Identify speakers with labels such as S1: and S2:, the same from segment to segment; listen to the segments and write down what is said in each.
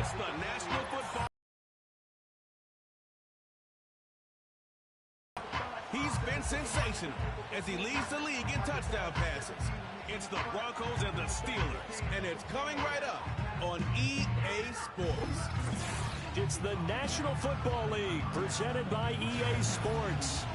S1: It's the National Football. He's been sensational as he leads the league in touchdown passes. It's the Broncos and the Steelers, and it's coming right up on EA Sports.
S2: It's the National Football League presented by EA Sports.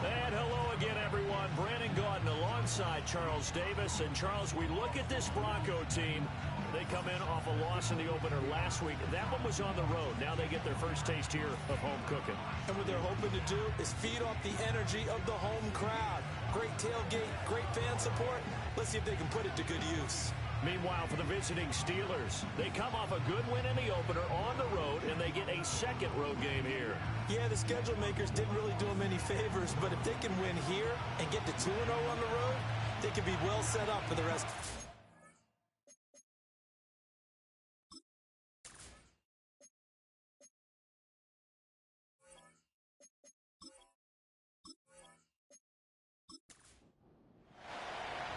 S2: And hello again, everyone. Brandon Gaudin alongside Charles Davis. And Charles, we look at this Bronco team. They come in off a loss in the opener last week. That one was on the road. Now they get their first taste here of home cooking.
S3: And what they're hoping to do is feed off the energy of the home crowd. Great tailgate, great fan support. Let's see if they can put it to good use.
S2: Meanwhile, for the visiting Steelers, they come off a good win in the opener on the road, and they get a second road game here.
S3: Yeah, the schedule makers didn't really do them any favors, but if they can win here and get to 2-0 on the road, they can be well set up for the rest.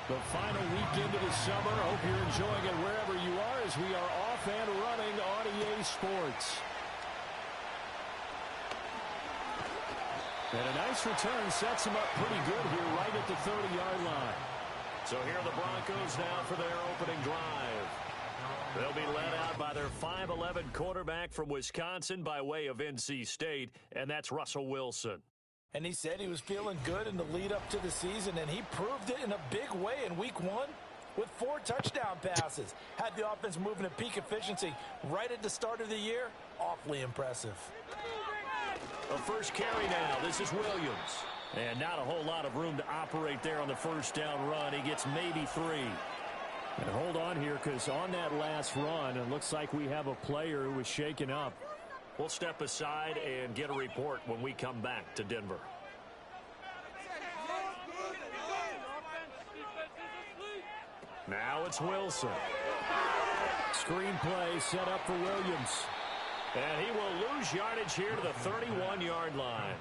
S2: The final weekend of the summer. Hope you're enjoying it wherever you are as we are off and running on EA Sports. And a nice return sets him up pretty good here right at the 30-yard line. So here are the Broncos now for their opening drive. They'll be led out by their 5'11" quarterback from Wisconsin by way of NC State, and that's Russell Wilson.
S3: And he said he was feeling good in the lead up to the season, and he proved it in a big way in week 1 with 4 touchdown passes. Had the offense moving at peak efficiency right at the start of the year. Awfully impressive.
S2: A first carry now. This is Williams. And not a whole lot of room to operate there on the first down run. He gets maybe 3. And hold on here, because on that last run, it looks like we have a player who was shaken up. We'll step aside and get a report when we come back to Denver. Now it's Wilson. Screen play set up for Williams. And he will lose yardage here to the 31-yard line.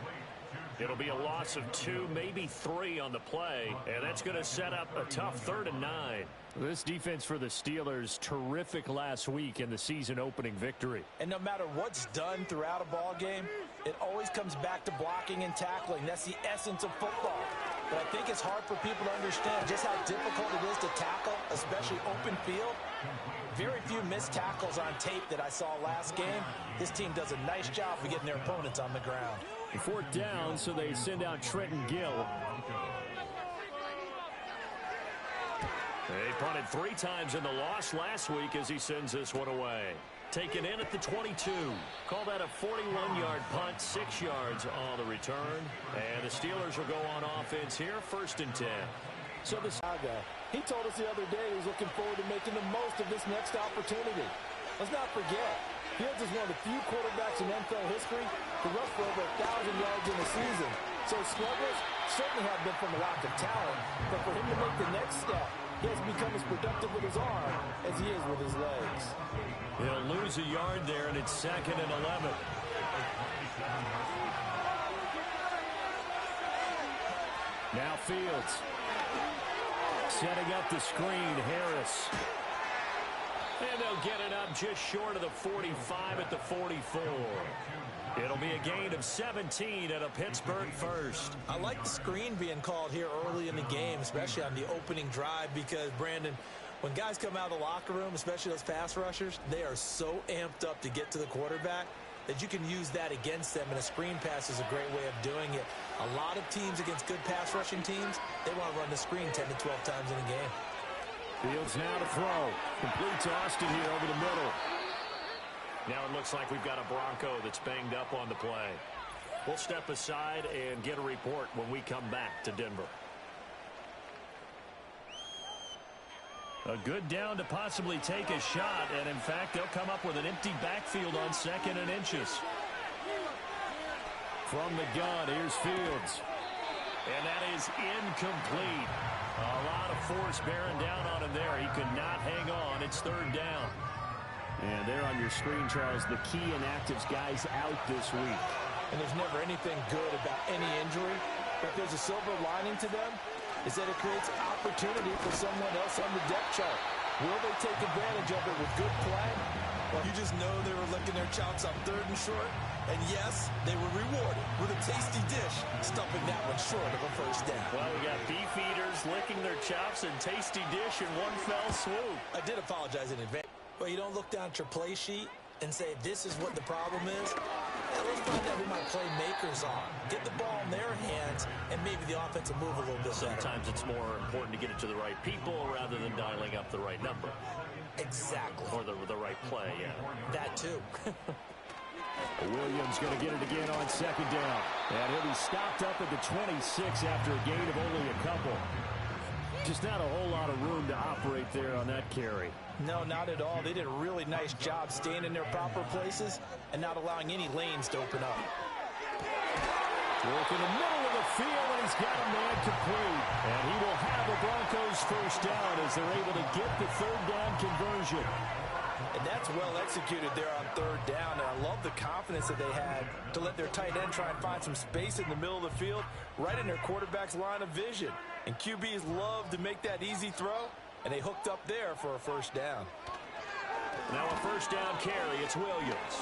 S2: It'll be a loss of 2, maybe 3 on the play, and that's going to set up a tough 3rd and 9. This defense for the Steelers, terrific last week in the season-opening victory.
S3: And no matter what's done throughout a ball game, it always comes back to blocking and tackling. That's the essence of football. But I think it's hard for people to understand just how difficult it is to tackle, especially open field. Very few missed tackles on tape that I saw last game. This team does a nice job of getting their opponents on the ground.
S2: 4th down, so they send out Trenton Gill. They punted 3 times in the loss last week as he sends this one away. Taken in at the 22. Call that a 41-yard punt, 6 yards on the return. And the Steelers will go on offense here, 1st and 10.
S3: So the saga, he told us the other day he was looking forward to making the most of this next opportunity. Let's not forget, Fields is one of the few quarterbacks in NFL history to rush for over 1,000 yards in a season. So struggles certainly have been from a lack of talent, but for him to make the next step, he has become as productive with his arm as he is with his legs.
S2: He'll lose a yard there, and it's 2nd and 11. Now Fields. Setting up the screen, Harris. And they'll get it up just short of the 45 at the 44. It'll be a gain of 17 at a Pittsburgh first.
S3: I like the screen being called here early in the game, especially on the opening drive, because, Brandon, when guys come out of the locker room, especially those pass rushers, they are so amped up to get to the quarterback that you can use that against them, and a screen pass is a great way of doing it. A lot of teams against good pass rushing teams, they want to run the screen 10 to 12 times in a game.
S2: Fields now to throw. Complete to Austin here over the middle. Now it looks like we've got a Bronco that's banged up on the play. We'll step aside and get a report when we come back to Denver. A good down to possibly take a shot, and in fact, they'll come up with an empty backfield on 2nd and inches. From the gun, here's Fields. And that is incomplete. A lot of force bearing down on him there. He could not hang on. It's 3rd down. And there on your screen, Charles, the key inactives guys out this week.
S3: And there's never anything good about any injury, but there's a silver lining to them, is that it creates opportunity for someone else on the depth chart. Will they take advantage of it with good play?
S4: Well, you just know they were licking their chops on 3rd and short. And yes, they were rewarded with a tasty dish, stuffing that one short of a first down.
S2: Well, we got beef eaters licking their chops and tasty dish in one fell swoop.
S4: I did apologize in advance. Well, you don't look down at your play sheet and say, this is what the problem is. Now, let's find out who my playmakers are. Get the ball in their hands, and maybe the offense will move a little bit better.
S2: Sometimes it's more important to get it to the right people rather than dialing up the right number.
S4: Exactly.
S2: Or the right play, yeah.
S4: That too.
S5: Williams going to get it again on 2nd down. And he'll be stopped up at the 26 after a gain of only a couple. Just not a whole lot of room to operate there on that carry.
S3: No, not at all. They did a really nice job staying in their proper places and not allowing any lanes to open up.
S5: Work in the middle of the field, and he's got a man complete. And he will have a Broncos first down as they're able to get the 3rd down conversion.
S3: And that's well executed there on 3rd down. And I love the confidence that they had to let their tight end try and find some space in the middle of the field, right in their quarterback's line of vision. And QBs love to make that easy throw, and they hooked up there for a first down.
S2: Now a first down carry. It's Williams.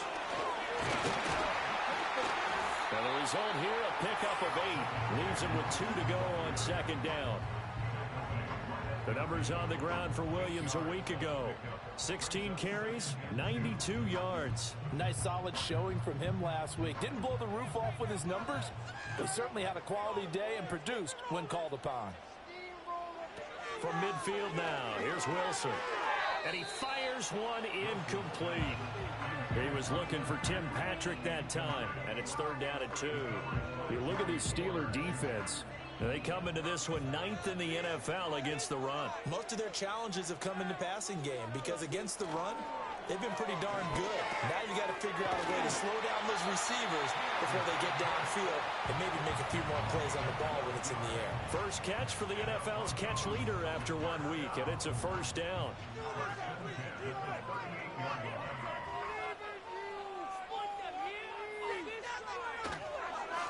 S2: And the result here, a pickup of 8. Leaves him with 2 to go on 2nd down. The numbers on the ground for Williams a week ago. 16 carries, 92 yards.
S3: Nice solid showing from him last week. Didn't blow the roof off with his numbers, but certainly had a quality day and produced when called upon.
S2: From midfield now, here's Wilson. And he fires one incomplete. He was looking for Tim Patrick that time, and it's 3rd down and 2.
S5: You look at this Steeler defense.
S2: They come into this one 9th in the NFL against the run.
S4: Most of their challenges have come in the passing game because against the run, they've been pretty darn good. Now you got to figure out a way to slow down those receivers before they get downfield and maybe make a few more plays on the ball when it's in the air.
S2: First catch for the NFL's catch leader after 1 week, and it's a first down.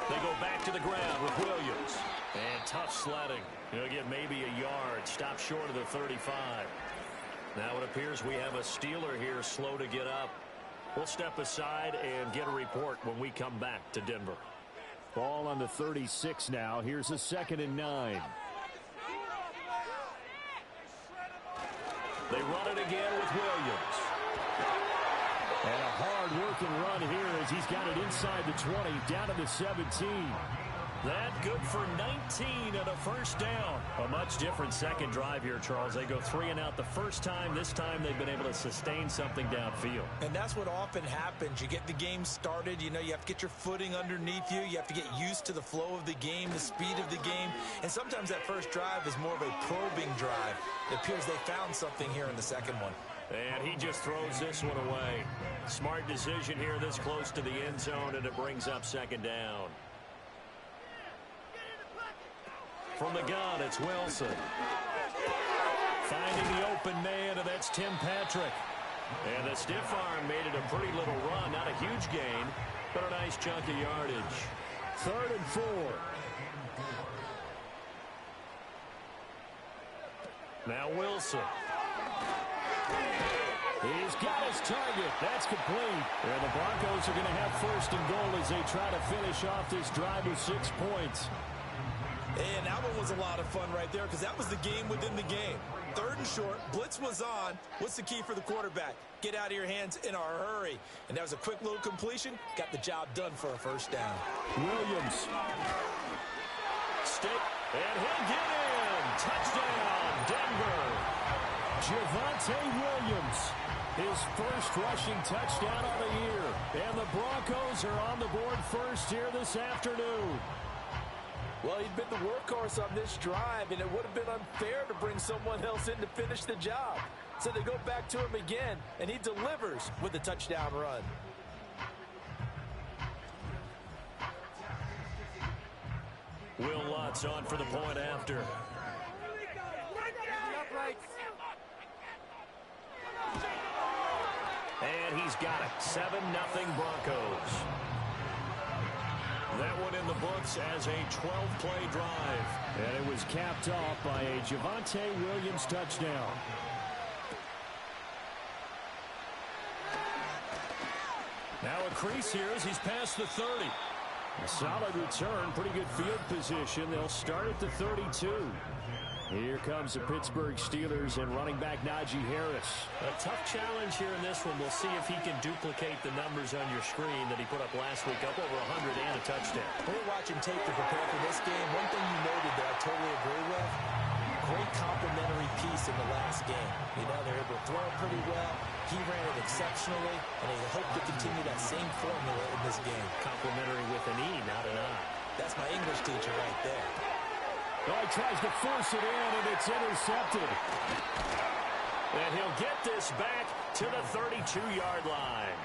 S2: They go back to the ground with Williams. And tough sledding. He'll get maybe a yard. Stop short of the 35. Now it appears we have a Steeler here slow to get up. We'll step aside and get a report when we come back to Denver.
S5: Ball on the 36 now. Here's a 2nd and 9.
S2: They run it again with Williams.
S5: And a hard-working run here as he's got it inside the 20, down to the 17.
S2: That good for 19 and a first down. A much different second drive here, Charles. They go 3 and out the first time. This time they've been able to sustain something downfield.
S4: And that's what often happens. You get the game started. You know, you have to get your footing underneath you. You have to get used to the flow of the game, the speed of the game. And sometimes that first drive is more of a probing drive. It appears they found something here in the second one.
S2: And he just throws this one away. Smart decision here this close to the end zone, and it brings up 2nd down. From the gun, it's Wilson. Finding the open man, and that's Tim Patrick. And the stiff arm made it a pretty little run. Not a huge gain, but a nice chunk of yardage.
S5: 3rd and 4.
S2: Now Wilson.
S5: He's got his target. That's complete. And the Broncos are going to have 1st and goal as they try to finish off this drive with 6 points.
S4: And that one was a lot of fun right there because that was the game within the game. 3rd and short, blitz was on. What's the key for the quarterback? Get out of your hands in a hurry. And that was a quick little completion. Got the job done for a first down.
S5: Williams.
S2: Stick, and he'll get in. Touchdown, Denver.
S5: Javonte Williams. His first rushing touchdown of the year. And the Broncos are on the board first here this afternoon.
S3: Well, he'd been the workhorse on this drive, and it would have been unfair to bring someone else in to finish the job. So they go back to him again, and he delivers with a touchdown run.
S2: Will Lutz on for the point after. And he's got it. 7-0 Broncos. That one in the books as a 12-play drive.
S5: And it was capped off by a Javonte Williams touchdown. Now a crease here as he's past the 30. A solid return, pretty good field position. They'll start at the 32. Here comes the Pittsburgh Steelers and running back Najee Harris.
S2: A tough challenge here in this one. We'll see if he can duplicate the numbers on your screen that he put up last week, up over 100 and a touchdown.
S4: When we're watching tape to prepare for this game, one thing you noted that I totally agree with, great complimentary piece in the last game. You know, they're able to throw it pretty well. He ran it exceptionally, and they hope to continue that same formula in this game.
S2: Complimentary with an E, not an I.
S4: That's my English teacher right there.
S5: Oh, he tries to force it in, and it's intercepted.
S2: And he'll get this back to the 32-yard line.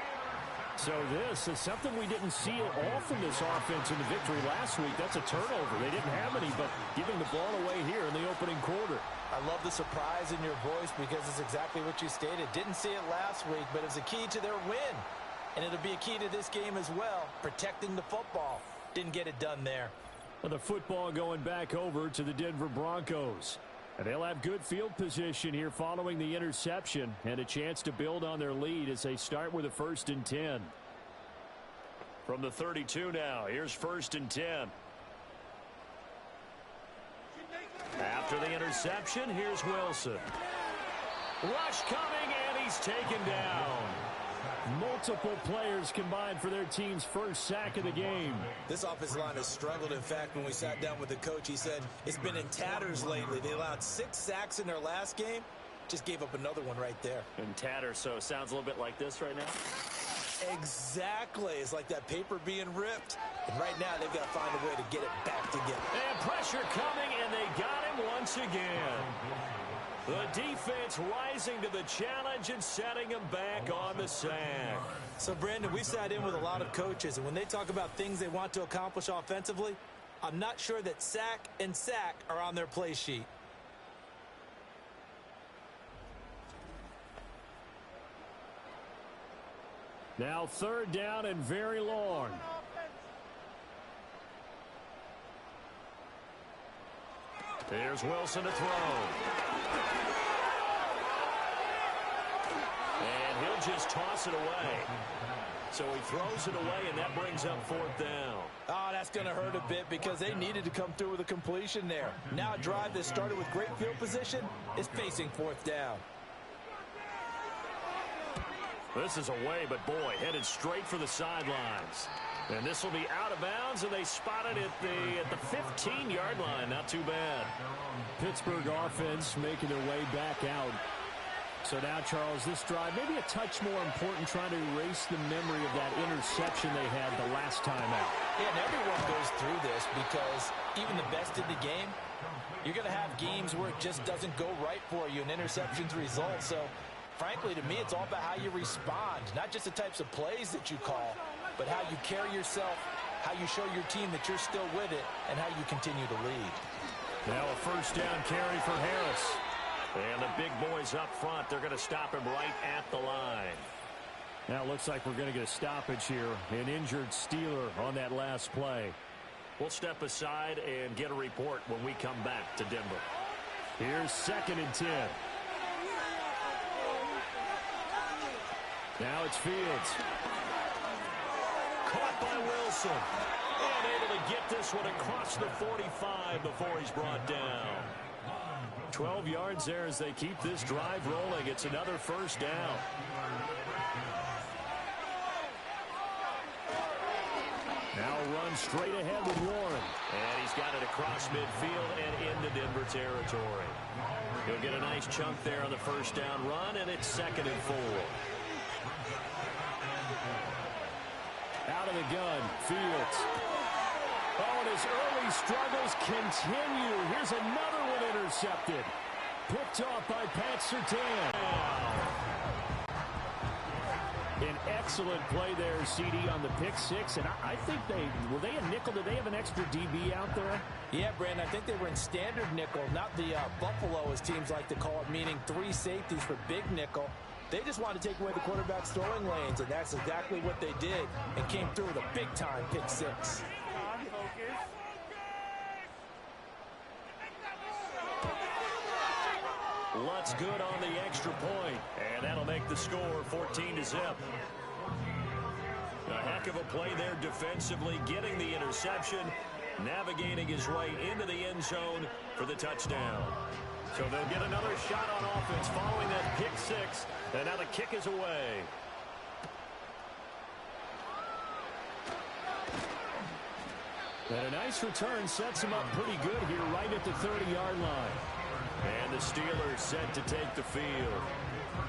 S5: So this is something we didn't see often this offense in the victory last week. That's a turnover. They didn't have any, but giving the ball away here in the opening quarter.
S3: I love the surprise in your voice because it's exactly what you stated. Didn't see it last week, but it was a key to their win. And it'll be a key to this game as well, protecting the football. Didn't get it done there.
S5: Well, the football going back over to the Denver Broncos. And they'll have good field position here following the interception and a chance to build on their lead as they start with a 1st and 10.
S2: From the 32 now, here's 1st and 10. After the interception, here's Wilson. Rush coming, and he's taken down.
S5: Multiple players combined for their team's first sack of the game.
S4: This offensive line has struggled. In fact, when we sat down with the coach, he said it's been in tatters lately. They allowed 6 sacks in their last game. Just gave up another one right there.
S2: In tatters, so it sounds a little bit like this right now?
S4: Exactly. It's like that paper being ripped. And right now, they've got to find a way to get it back together.
S2: And pressure coming, and they got him once again. The defense rising to the challenge and setting him back on the sack.
S4: So, Brandon, we've sat in with a lot of coaches, and when they talk about things they want to accomplish offensively, I'm not sure that sack and sack are on their play sheet.
S5: Now 3rd down and very long.
S2: Here's Wilson to throw. And he'll just toss it away. So he throws it away, and that brings up 4th down.
S3: Oh, that's going to hurt a bit because they needed to come through with a completion there. Now a drive that started with great field position is facing 4th down.
S2: This is away, but boy, headed straight for the sidelines. And this will be out of bounds, and they spot it at the 15-yard line. Not too bad.
S5: Pittsburgh offense making their way back out. So now, Charles, this drive maybe a touch more important, trying to erase the memory of that interception they had the last time out.
S3: Yeah, and everyone goes through this because even the best in the game, you're going to have games where it just doesn't go right for you, and interceptions result. So, frankly, to me, it's all about how you respond, not just the types of plays that you call, but how you carry yourself, how you show your team that you're still with it, and how you continue to lead.
S2: Now a 1st down carry for Harris. And the big boys up front, they're going to stop him right at the line.
S5: Now it looks like we're going to get a stoppage here. An injured Steeler on that last play.
S2: We'll step aside and get a report when we come back to Denver.
S5: Here's 2nd and 10. Now it's Fields.
S2: Caught by Wilson. And able to get this one across the 45 before he's brought down.
S5: 12 yards there as they keep this drive rolling. It's another 1st down. Now run straight ahead with Warren.
S2: And he's got it across midfield and into Denver territory. He'll get a nice chunk there on the 1st down run, and it's 2nd and 4.
S5: Out of the gun, Fields. Oh, and his early struggles continue. Here's another one intercepted. Picked off by Pat Surtain. An excellent play there, CD, on the pick 6. And I think were they a nickel? Did they have an extra DB out there?
S3: Yeah, Brandon, I think they were in standard nickel, not the Buffalo, as teams like to call it, meaning 3 safeties for big nickel. They just wanted to take away the quarterback's throwing lanes, and that's exactly what they did, and came through with a big-time pick 6.
S2: Lutz good on the extra point, and that'll make the score 14-0. Heck of a play there defensively, getting the interception, navigating his way into the end zone for the touchdown. So they'll get another shot on offense following that pick six, and now the kick is away.
S5: And a nice return sets him up pretty good here right at the 30-yard line.
S2: And the Steelers set to take the field.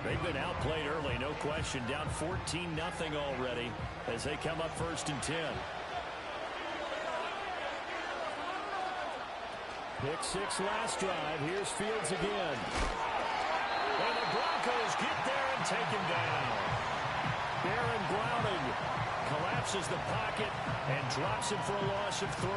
S5: They've been outplayed early, no question. Down 14-0 already as they come up 1st and 10. Pick six last drive. Here's Fields again.
S2: And the Broncos get there and take him down.
S5: Baron Browning collapses the pocket and drops him for a loss of 3.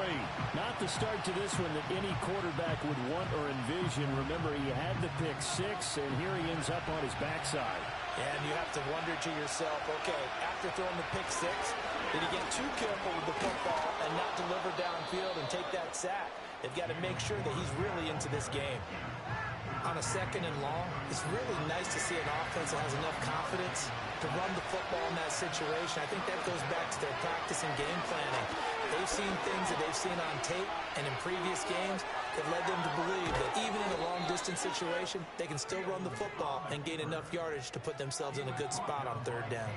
S5: Not the start to this one that any quarterback would want or envision. Remember, he had the pick six, and here he ends up on his backside.
S3: And you have to wonder to yourself, okay, after throwing the pick six, did he get too careful with the football and not deliver downfield and take that sack? They've got to make sure that he's really into this game. On a 2nd and long, it's really nice to see an offense that has enough confidence to run the football in that situation. I think that goes back to their practice and game planning. They've seen things that they've seen on tape and in previous games that led them to believe that even in a long-distance situation, they can still run the football and gain enough yardage to put themselves in a good spot on 3rd down.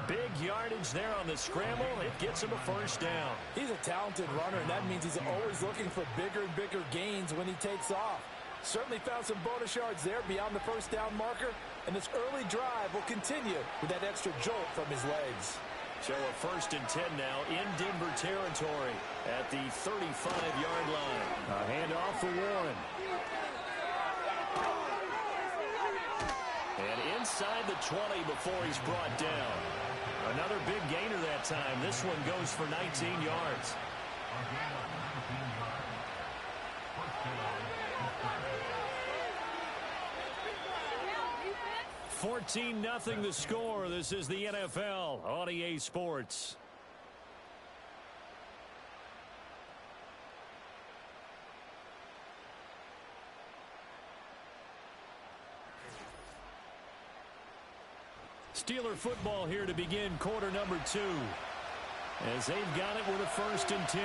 S2: Big yardage there on the scramble. It gets him a 1st down.
S3: He's a talented runner, and that means he's always looking for bigger and bigger gains when he takes off. Certainly found some bonus yards there beyond the 1st down marker, and this early drive will continue with that extra jolt from his legs.
S2: So a 1st and 10 now in Denver territory at the 35-yard line.
S5: A handoff for Warren.
S2: And inside the 20 before he's brought down. Another big gainer that time. This one goes for 19 yards. 14-0 the score. This is the NFL on EA Sports.
S5: Steeler football here to begin quarter number 2. As they've got it with a 1st and 10.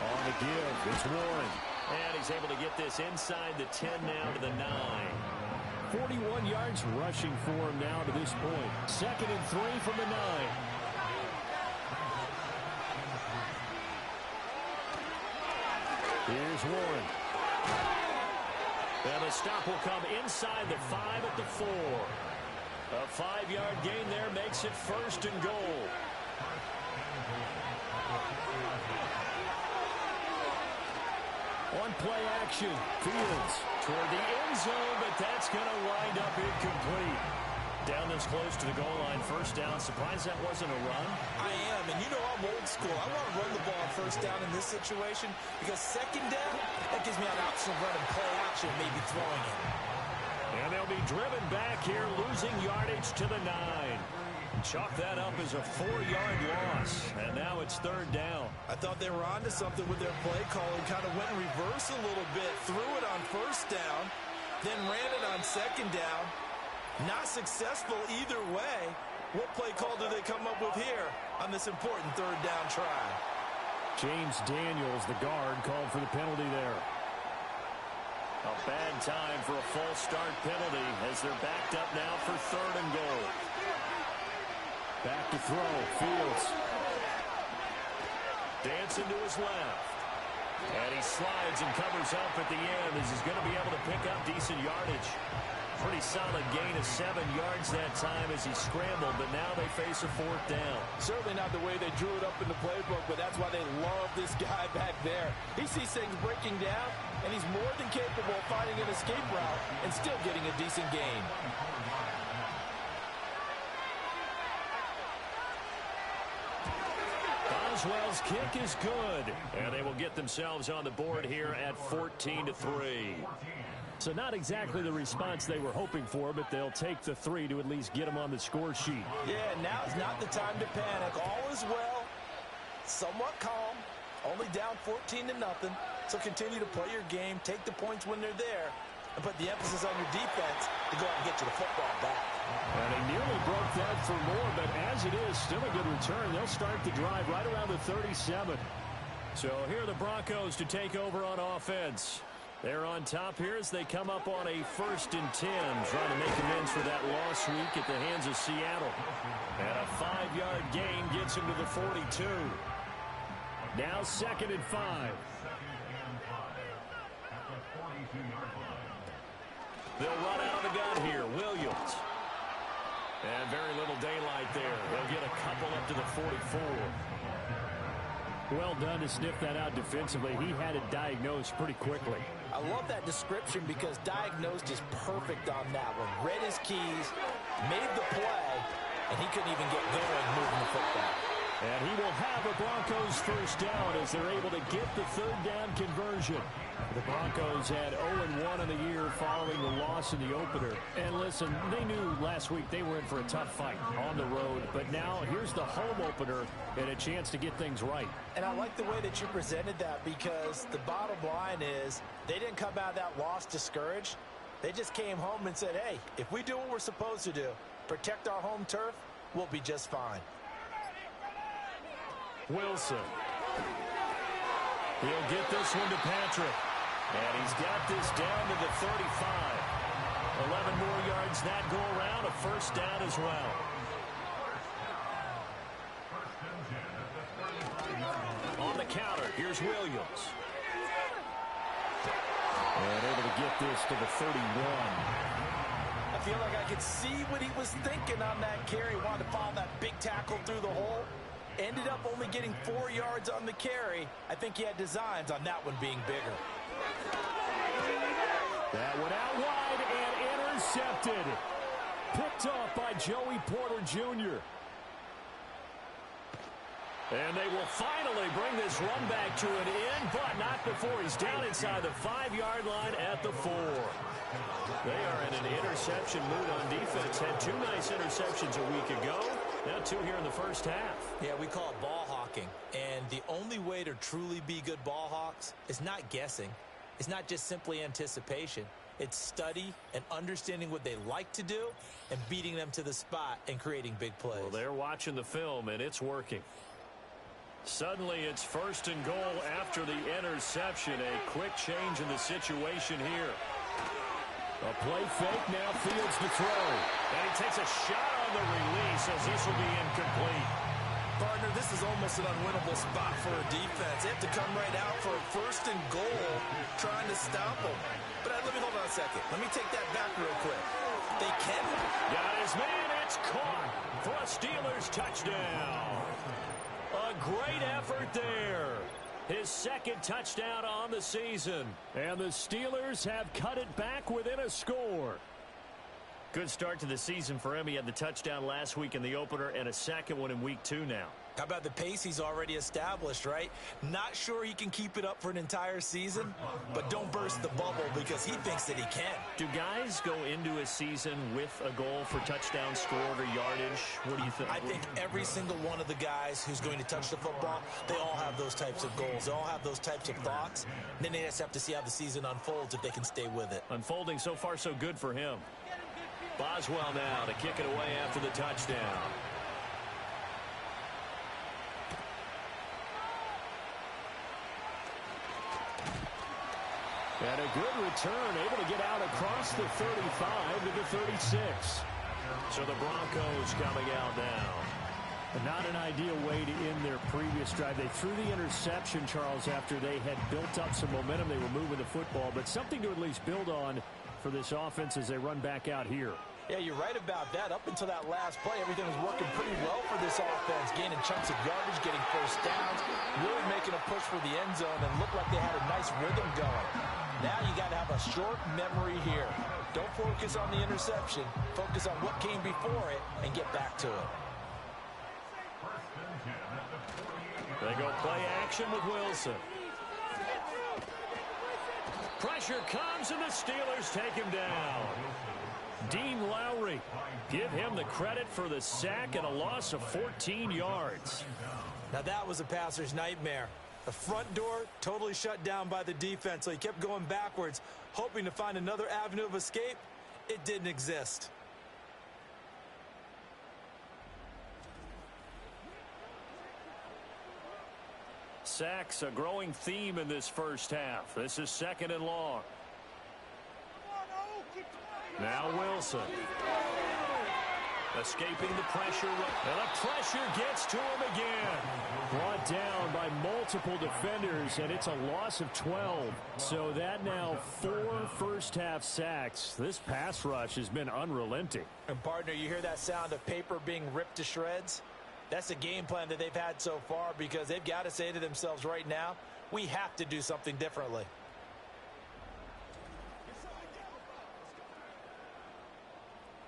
S5: On the give, it's Warren.
S2: And he's able to get this inside the 10 now to the 9.
S5: 41 yards rushing for him now to this point. 2nd and 3 from the 9. Here's Warren.
S2: And the stop will come inside the 5 at the 4. A 5-yard gain there makes it 1st and goal.
S5: On play action, Fields
S2: Toward the end zone, but that's going to wind up incomplete. Down this close to the goal line, 1st down. Surprised that wasn't a run?
S4: I am, and you know I'm old school. I want to run the ball on 1st down in this situation because 2nd down, that gives me an option of running play action, maybe throwing it.
S2: And they'll be driven back here, losing yardage to the 9. Chalk that up as a 4-yard loss, and now it's 3rd down.
S4: I thought they were onto something with their play calling, kind of went in reverse a little bit, threw it on 1st down, then ran it on 2nd down. Not successful either way. What play call do they come up with here on this important 3rd down try?
S5: James Daniels, the guard, called for the penalty there.
S2: A bad time for a false start penalty as they're backed up now for 3rd and goal.
S5: Back to throw, Fields.
S2: Dancing to his left. And he slides and covers up at the end as he's going to be able to pick up decent yardage. Pretty solid gain of 7 yards that time as he scrambled, but now they face a 4th down.
S3: Certainly not the way they drew it up in the playbook, but that's why they love this guy back there. He sees things breaking down, and he's more than capable of finding an escape route and still getting a decent gain.
S2: Boswell's kick is good, and they will get themselves on the board here at 14-3.
S5: So not exactly the response they were hoping for, but they'll take the 3 to at least get them on the score sheet.
S3: Yeah, now's not the time to panic. All is well, somewhat calm, only down 14-0. So continue to play your game, take the points when they're there,
S4: and put the emphasis on your defense to go out and get you the football back.
S5: And he nearly broke that for more, but as it is, still a good return. They'll start the drive right around the 37. So here are the Broncos to take over on offense. They're on top here as they come up on a 1st and 10, trying to make amends for that lost week at the hands of Seattle. And a 5-yard gain gets him to the 42. Now 2nd and 5. They'll run out of the gun here. Williams. And very little daylight there. They'll get a couple up to the 44. Well done to sniff that out defensively. He had it diagnosed pretty quickly.
S3: I love that description because diagnosed is perfect on that one. Read his keys, made the play, and he couldn't even get going moving the football.
S5: And he will have a Broncos 1st down as they're able to get the 3rd down conversion. The Broncos had 0-1 in the year following the loss in the opener. And listen, they knew last week they were in for a tough fight on the road. But now here's the home opener and a chance to get things right.
S3: And I like the way that you presented that because the bottom line is they didn't come out of that loss discouraged. They just came home and said, hey, if we do what we're supposed to do, protect our home turf, we'll be just fine.
S5: Wilson. He'll get this one to Patrick. And he's got this down to the 35. 11 more yards that go around. A 1st down as well. On the counter, here's Williams. And able to get this to the 31.
S3: I feel like I could see what he was thinking on that carry. Wanted to follow that big tackle through the hole. Ended up only getting 4 yards on the carry. I think he had designs on that one being bigger.
S5: That went out wide and intercepted. Picked off by Joey Porter Jr. And they will finally bring this run back to an end, but not before he's down inside the 5-yard line at the 4. They are in an interception mood on defense. Had 2 nice interceptions a week ago. Now 2 here in the 1st half.
S4: Yeah, we call it ball hawking. And the only way to truly be good ball hawks is not guessing. It's not just simply anticipation. It's study and understanding what they like to do and beating them to the spot and creating big plays.
S5: Well, they're watching the film, and it's working. Suddenly, it's 1st and goal after the interception. A quick change in the situation here. A play fake, now Fields to throw. And he takes a shot on the release as this will be incomplete.
S4: Partner, this is almost an unwinnable spot for a defense. They have to come right out for a 1st and goal trying to stop them. But let me hold on a second. Let me take that back real quick. They can.
S5: Got his man. It's caught for a Steelers touchdown. A great effort there. His 2nd touchdown on the season. And the Steelers have cut it back within a score. Good start to the season for him. He had the touchdown last week in the opener and a 2nd one in week 2 now.
S4: How about the pace he's already established, right? Not sure he can keep it up for an entire season, but don't burst the bubble because he thinks that he can.
S5: Do guys go into a season with a goal for touchdown scored or yardage? What do you think?
S4: I think every single one of the guys who's going to touch the football, they all have those types of goals. They all have those types of thoughts. And then they just have to see how the season unfolds if they can stay with it.
S5: Unfolding so far so good for him. Boswell now to kick it away after the touchdown. And a good return, able to get out across the 35 to the 36. So the Broncos coming out now. Not an ideal way to end their previous drive. They threw the interception, Charles, after they had built up some momentum. They were moving the football, but something to at least build on for this offense as they run back out here.
S3: Yeah, you're right about that. Up until that last play, everything was working pretty well for this offense, gaining chunks of yardage, getting 1st downs, really making a push for the end zone, and looked like they had a nice rhythm going. Now you got to have a short memory here. Don't focus on the interception. Focus on what came before it and get back to it.
S5: They go play action with Wilson. Pressure comes, and the Steelers take him down. Dean Lowry, give him the credit for the sack and a loss of 14 yards.
S4: Now that was a passer's nightmare. The front door totally shut down by the defense, so he kept going backwards, hoping to find another avenue of escape. It didn't exist.
S2: Sacks, a growing theme in this first half. This is 2nd and long. Now Wilson. Escaping the pressure. And the pressure gets to him again. Brought down by multiple defenders, and it's a loss of 12. So that now 4 first-half sacks. This pass rush has been unrelenting.
S4: And, partner, you hear that sound of paper being ripped to shreds? That's the game plan that they've had so far, because they've got to say to themselves right now, we have to do something differently.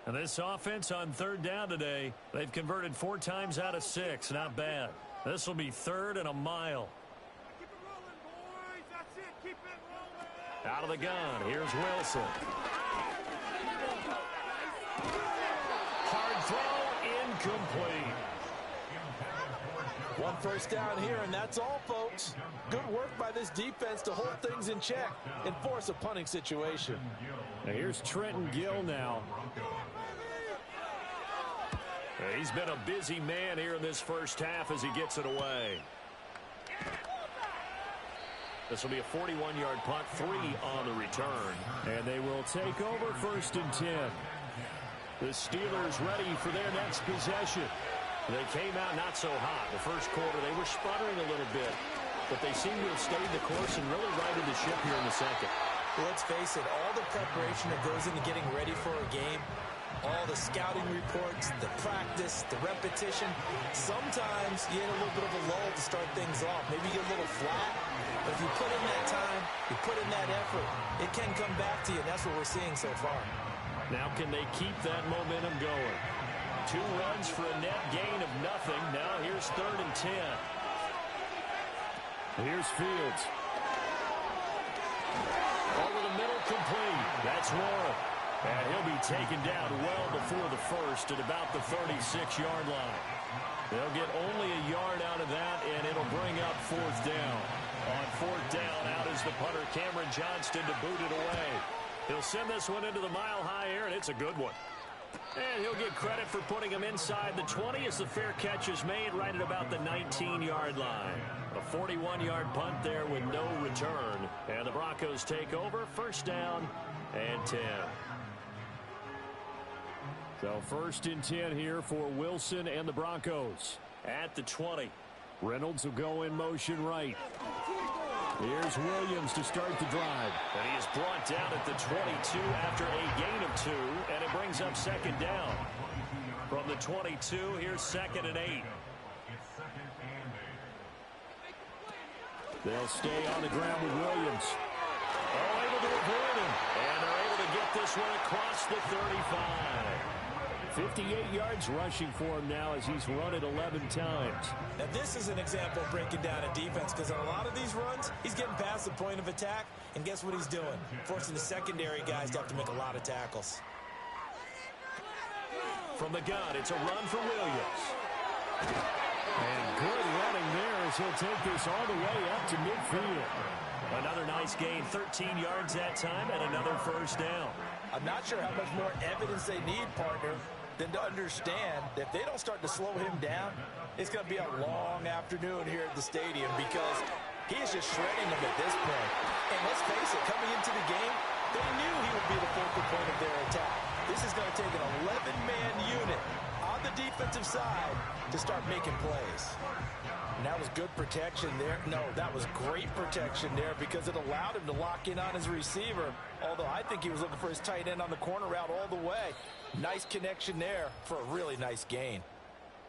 S2: And this offense on 3rd down today, they've converted 4 times out of 6. Not bad. This will be 3rd and a mile.
S6: Keep it rolling, boys. That's it. Keep it rolling.
S2: Out of the gun. Here's Wilson. Hard throw, incomplete.
S4: 1 first down here, and that's all, folks. Good work by this defense to hold things in check and force a punting situation.
S2: Now here's Trenton Gill now. He's been a busy man here in this first half as he gets it away. This will be a 41-yard punt, 3 on the return.
S5: And they will take over 1st and 10.
S2: The Steelers ready for their next possession. They came out not so hot. The first quarter, they were sputtering a little bit, but they seem to have stayed the course and really righted the ship here in the second.
S4: Well, let's face it, all the preparation that goes into getting ready for a game, all the scouting reports, the practice, the repetition, sometimes you get a little bit of a lull to start things off. Maybe you get a little flat, but if you put in that time, you put in that effort, it can come back to you, and that's what we're seeing so far.
S2: Now can they keep that momentum going? 2 runs for a net gain of nothing. Now here's 3rd and 10.
S5: Here's Fields.
S2: Over the middle, complete. That's Warren. And he'll be taken down well before the first at about the 36-yard line. They'll get only a yard out of that, and it'll bring up 4th down. On 4th down, out is the punter, Cameron Johnston, to boot it away. He'll send this one into the mile-high air, and it's a good one. And he'll get credit for putting him inside the 20 as the fair catch is made right at about the 19-yard line. A 41-yard punt there with no return. And the Broncos take over, 1st down and 10.
S5: So 1st and 10 here for Wilson and the Broncos.
S2: At the 20.
S5: Reynolds will go in motion right. Here's Williams to start the drive.
S2: And he is brought down at the 22 after a gain of 2, and it brings up 2nd down. From the 22, here's 2nd and 8.
S5: They'll stay on the ground with Williams.
S2: Oh, able to avoid him. And they're able to get this one across the 35.
S5: 58 yards rushing for him now as he's run it 11 times.
S4: Now, this is an example of breaking down a defense, because on a lot of these runs, he's getting past the point of attack, and guess what he's doing? Forcing the secondary guys to have to make a lot of tackles.
S2: From the gun, it's a run for Williams.
S5: And good running there as he'll take this all the way up to midfield.
S2: Another nice gain, 13 yards that time, and another 1st down.
S4: I'm not sure how much more evidence they need, partner, than to understand that if they don't start to slow him down, it's going to be a long afternoon here at the stadium, because he is just shredding them at this point. And let's face it, coming into the game, they knew he would be the focal point of their attack. This is going to take an 11-man unit on the defensive side to start making plays. And that was good protection there. No, that was great protection there, because it allowed him to lock in on his receiver, although I think he was looking for his tight end on the corner route all the way. Nice connection there for a really nice gain.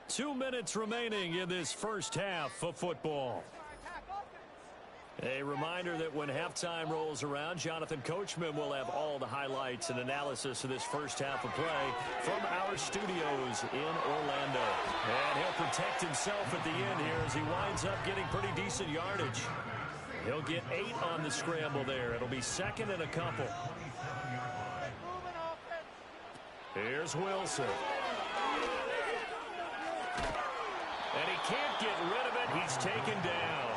S2: 2 minutes remaining in this first half of football. A reminder that when halftime rolls around, Jonathan Coachman will have all the highlights and analysis of this first half of play from our studios in Orlando. And he'll protect himself at the end here as he winds up getting pretty decent yardage. He'll get 8 on the scramble there. It'll be 2nd and a couple. Here's Wilson. And he can't get rid of it. He's taken down.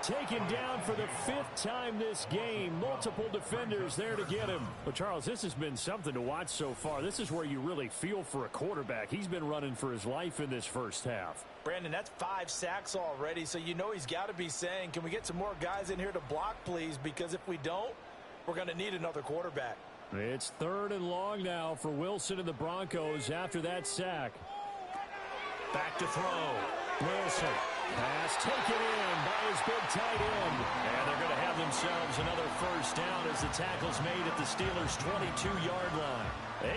S5: taken down for the 5th time this game. Multiple defenders there to get him. Well, Charles, this has been something to watch so far. This is where you really feel for a quarterback. He's been running for his life in this first half.
S4: Brandon, that's 5 sacks already, so you know he's got to be saying, can we get some more guys in here to block, please? Because if we don't, we're going to need another quarterback.
S5: It's 3rd and long now for Wilson and the Broncos after that sack. Back to throw. Wilson. Pass taken in by his big tight end. And they're going to have themselves another first down as the tackle's made at the Steelers' 22-yard line.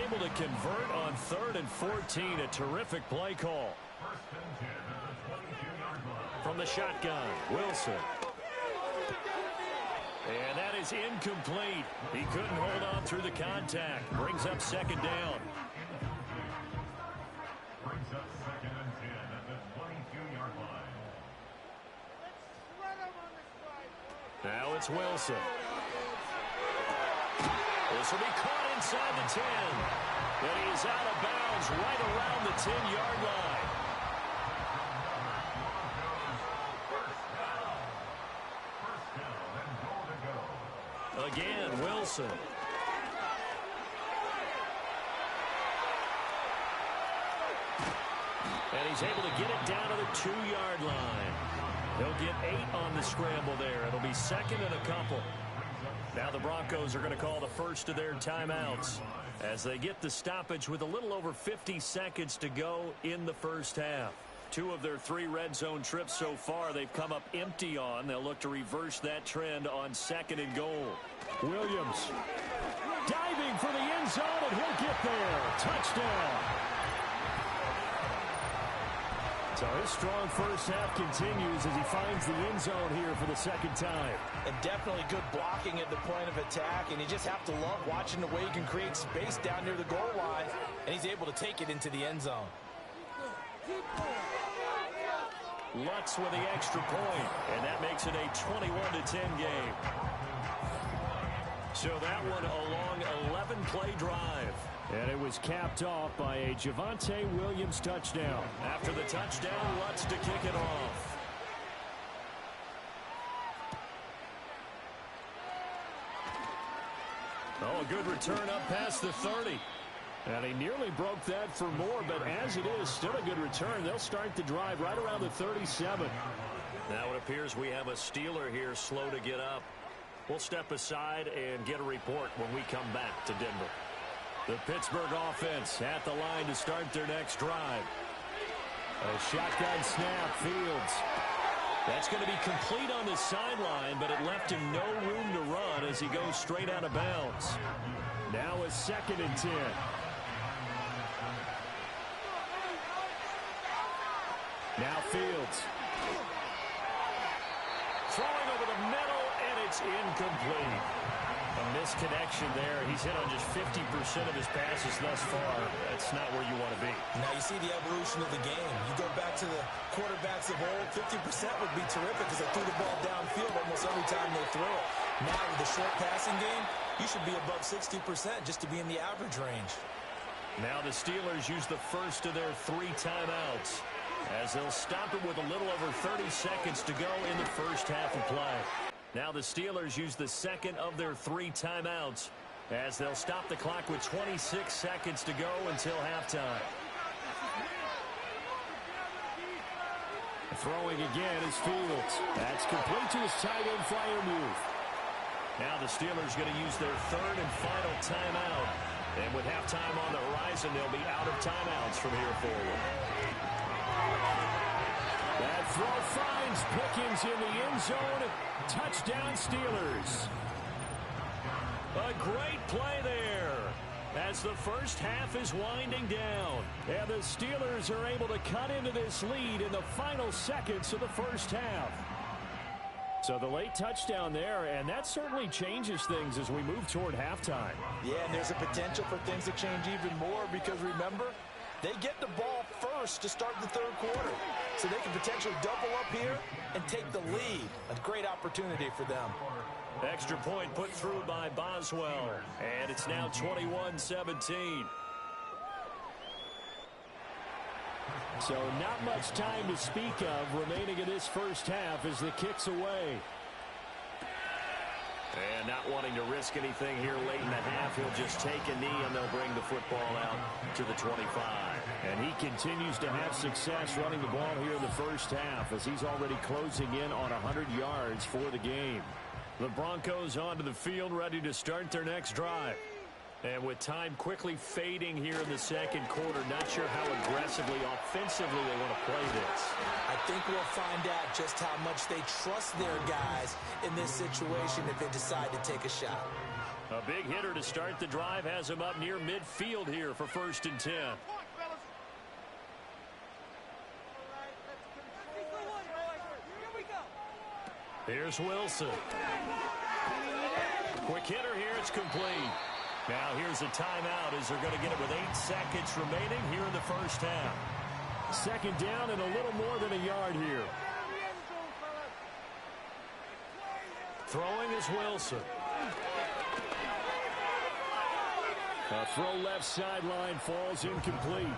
S5: Able to convert on 3rd and 14. A terrific play call. From the shotgun, Wilson. And that is incomplete. He couldn't hold on through the contact. Brings up 2nd down. Now it's Wilson. This will be caught inside the 10. And he's out of bounds right around the 10-yard line. Again, Wilson. And he's able to get it down to the 2-yard line. He'll get 8 on the scramble there. It'll be 2nd and a couple. Now the Broncos are going to call the first of their timeouts as they get the stoppage with a little over 50 seconds to go in the first half. 2 of their 3 red zone trips so far they've come up empty on. They'll look to reverse that trend on 2nd and goal. Williams diving for the end zone, and he'll get there. Touchdown. So his strong first half continues as he finds the end zone here for the 2nd time.
S4: And definitely good blocking at the point of attack, and you just have to love watching the way he can create space down near the goal line, and he's able to take it into the end zone.
S5: Lutz with the extra point, and that makes it a 21-10 game. So that one a long 11-play drive. And it was capped off by a Javonte Williams touchdown. After the touchdown, Lutz to kick it off. Oh, a good return up past the 30. And he nearly broke that for more, but as it is, still a good return. They'll start the drive right around the 37. Now it appears we have a Steeler here slow to get up. We'll step aside and get a report when we come back to Denver. The Pittsburgh offense at the line to start their next drive. A shotgun snap, Fields. That's going to be complete on the sideline, but it left him no room to run as he goes straight out of bounds. Now a 2nd and 10. Now Fields. Throwing over the middle, and it's incomplete. A misconnection there. He's hit on just 50% of his passes thus far. That's not where you want to be.
S4: Now you see the evolution of the game. You go back to the quarterbacks of old, 50% would be terrific because they threw the ball downfield almost every time they throw it. Now with the short passing game, you should be above 60% just to be in the average range.
S5: Now the Steelers use the first of their 3 timeouts as they'll stop it with a little over 30 seconds to go in the first half of play. Now the Steelers use the 2nd of their 3 timeouts as they'll stop the clock with 26 seconds to go until halftime. Throwing again is Fields. That's complete to his tight end flyer move. Now the Steelers going to use their 3rd and final timeout. And with halftime on the horizon, they'll be out of timeouts from here forward. That throw finds Pickens in the end zone. Touchdown Steelers. A great play there as the first half is winding down. And the Steelers are able to cut into this lead in the final seconds of the first half. So the late touchdown there, and that certainly changes things as we move toward halftime.
S4: Yeah, and there's a potential for things to change even more because remember, they get the ball first to start the 3rd quarter. So they can potentially double up here and take the lead. A great opportunity for them.
S5: Extra point put through by Boswell. And it's now 21-17. So not much time to speak of remaining in this first half as the kick's away.
S2: And not wanting to risk anything here late in the half, he'll just take a knee and they'll bring the football out to the 25.
S5: And he continues to have success running the ball here in the first half as he's already closing in on 100 yards for the game. The Broncos onto the field ready to start their next drive. And with time quickly fading here in the second quarter, not sure how aggressively, offensively they want to play this.
S4: I think we'll find out just how much they trust their guys in this situation if they decide to take a shot.
S5: A big hitter to start the drive has him up near midfield here for 1st and 10. Here's Wilson. Quick hitter here, it's complete. Now here's a timeout as they're going to get it with 8 seconds remaining here in the first half. Second down and a little more than a yard here. Throwing is Wilson. A throw left sideline falls incomplete.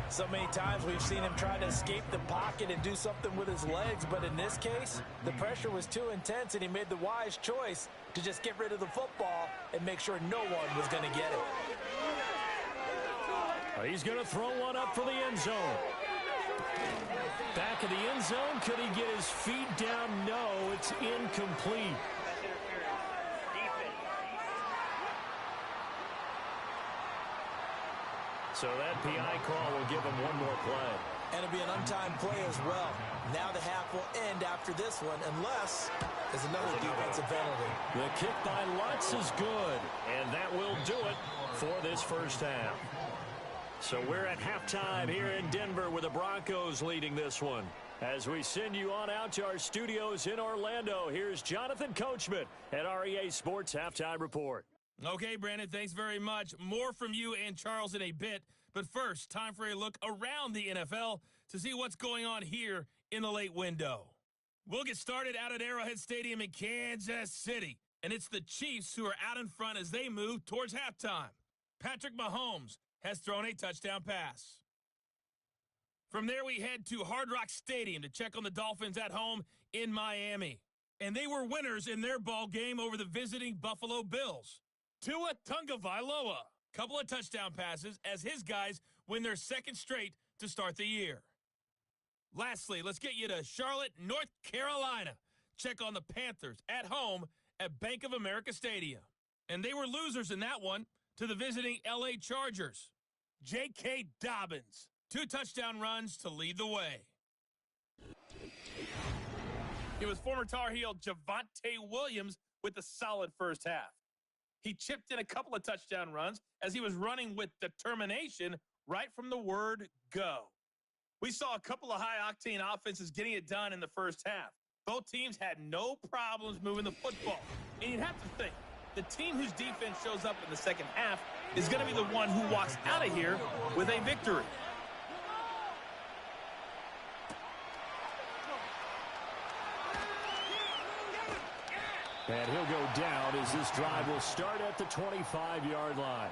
S4: So many times we've seen him try to escape the pocket and do something with his legs, but in this case, the pressure was too intense and he made the wise choice to just get rid of the football and make sure no one was going to get it.
S5: He's going to throw one up for the end zone. Back of the end zone. Could he get his feet down? No, it's incomplete. So that PI call will give him one more play.
S4: And it'll be an untimed play as well. Now the half will end after this one unless there's another defensive penalty.
S5: The kick by Lutz is good. And that will do it for this first half. So we're at halftime here in Denver with the Broncos leading this one. As we send you on out to our studios in Orlando, here's Jonathan Coachman at REA Sports Halftime Report.
S1: Okay, Brandon, thanks very much. More from you and Charles in a bit. But first, time for a look around the NFL to see what's going on here in the late window. We'll get started out at Arrowhead Stadium in Kansas City. And it's the Chiefs who are out in front as they move towards halftime. Patrick Mahomes has thrown a touchdown pass. From there, we head to Hard Rock Stadium to check on the Dolphins at home in Miami. And they were winners in their ball game over the visiting Buffalo Bills. Tua Tagovailoa, couple of touchdown passes as his guys win their second straight to start the year. Lastly, let's get you to Charlotte, North Carolina. Check on the Panthers at home at Bank of America Stadium. And they were losers in that one to the visiting LA Chargers. J.K. Dobbins, 2 touchdown runs to lead the way. It was former Tar Heel Javonte Williams with a solid first half. He chipped in a couple of touchdown runs as he was running with determination right from the word go. We saw a couple of high-octane offenses getting it done in the first half. Both teams had no problems moving the football. And you'd have to think, the team whose defense shows up in the second half is going to be the one who walks out of here with a victory.
S5: And he'll go down as this drive will start at the 25-yard line.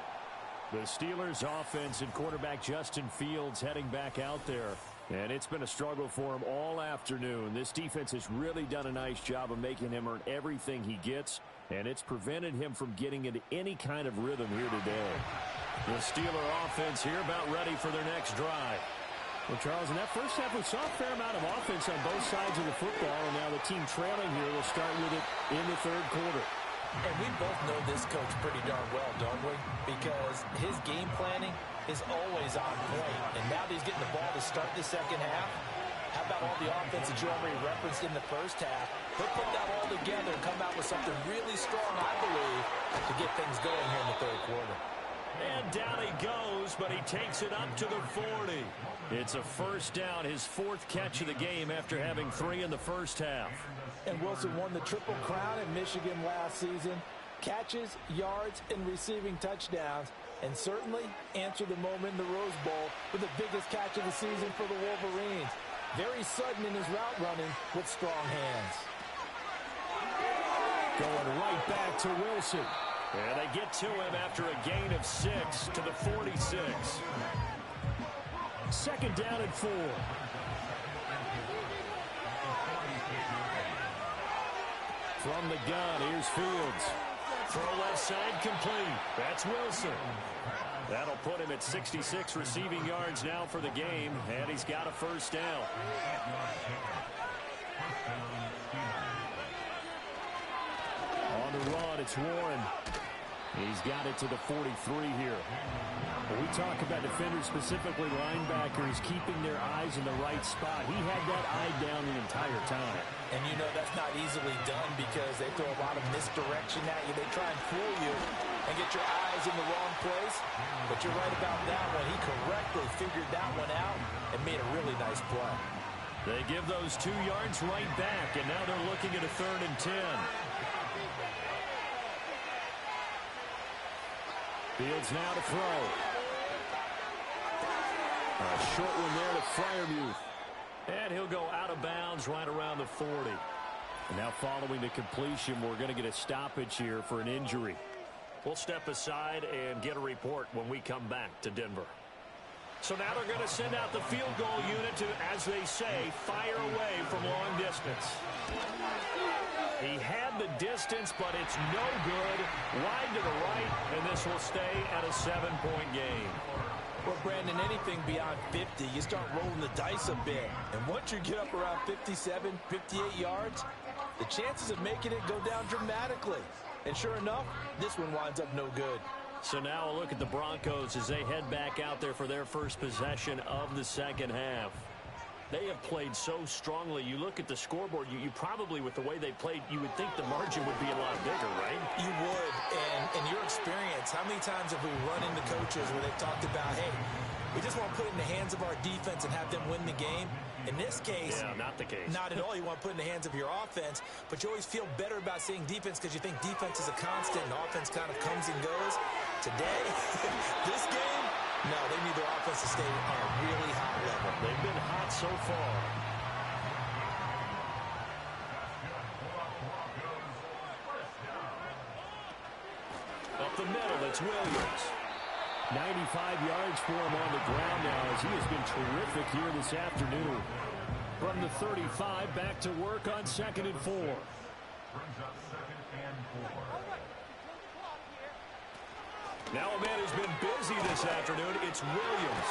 S5: The Steelers offense and quarterback Justin Fields heading back out there. And it's been a struggle for him all afternoon. This defense has really done a nice job of making him earn everything he gets. And it's prevented him from getting into any kind of rhythm here today. The Steeler offense here about ready for their next drive. Well, Charles, in that first half, we saw a fair amount of offense on both sides of the football, and now the team trailing here will start with it in the third quarter.
S4: And we both know this coach pretty darn well, don't we? Because his game planning is always on point. And now that he's getting the ball to start the second half, how about all the offense that you already referenced in the first half? He'll put that all together and come out with something really strong, I believe, to get things going here in the third quarter.
S5: And down he goes, but he takes it up to the 40. It's a first down, his 4th catch of the game after having 3 in the first half.
S4: And Wilson won the Triple Crown at Michigan last season. Catches, yards, and receiving touchdowns. And certainly answered the moment in the Rose Bowl with the biggest catch of the season for the Wolverines. Very sudden in his route running with strong hands.
S5: Going right back to Wilson. And they get to him after a gain of 6 to the 46. Second down and 4. From the gun, here's Fields. Throw left side complete. That's Wilson. That'll put him at 66 receiving yards now for the game, and he's got a first down. On the run, it's Warren. He's got it to the 43 here. When we talk about defenders, specifically linebackers, keeping their eyes in the right spot, he had that eye down the entire time.
S4: And you know that's not easily done because they throw a lot of misdirection at you. They try and fool you and get your eyes in the wrong place. But you're right about that one. He correctly figured that one out and made a really nice play.
S5: They give those 2 yards right back, and now they're looking at a 3rd and 10. Fields now to throw. A short one there to Freiermuth. And he'll go out of bounds right around the 40. And now following the completion, we're going to get a stoppage here for an injury. We'll step aside and get a report when we come back to Denver. So now they're going to send out the field goal unit to, as they say, fire away from long distance. He had the distance, but it's no good. Wide to the right, and this will stay at a 7-point game.
S4: Well, Brandon, anything beyond 50, you start rolling the dice a bit. And once you get up around 57, 58 yards, the chances of making it go down dramatically. And sure enough, this one winds up no good.
S5: So now a look at the Broncos as they head back out there for their first possession of the second half. They have played so strongly. You look at the scoreboard, you probably, with the way they played, you would think the margin would be a lot bigger, right?
S4: You would. And in your experience, how many times have we run into coaches where they've talked about, hey, we just want to put it in the hands of our defense and have them win the game? In this case,
S5: yeah, not the case.
S4: Not at all. You want to put it in the hands of your offense, but you always feel better about seeing defense because you think defense is a constant and offense kind of comes and goes. Today, this game, no, they need their offense to stay on a really hot level.
S5: They've been hot so far. Up the middle, it's Williams. 95 yards for him on the ground now as he has been terrific here this afternoon. From the 35, back to work on 2nd and 4. Now a man who's been busy this afternoon, it's Williams.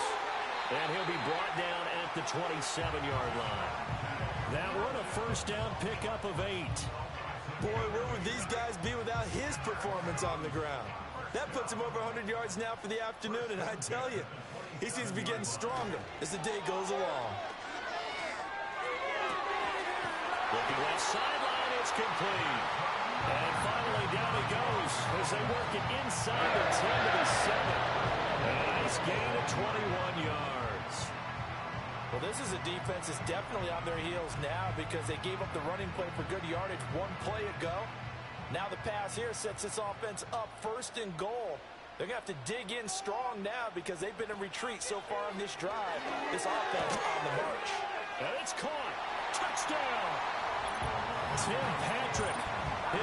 S5: And he'll be brought down at the 27-yard line. That one a first down pickup of 8.
S4: Boy, where would these guys be without his performance on the ground? That puts him over 100 yards now for the afternoon, and I tell you, he seems to be getting stronger as the day goes along.
S5: Looking left sideline, it's complete. And finally down he goes as they work it inside the 10 to the 7. And a nice gain of 21 yards.
S4: Well, this is a defense that's definitely on their heels now because they gave up the running play for good yardage one play ago. Now the pass here sets this offense up 1st and goal. They're going to have to dig in strong now because they've been in retreat so far on this drive. This offense on the march.
S5: And it's caught. Touchdown. Tim Patrick,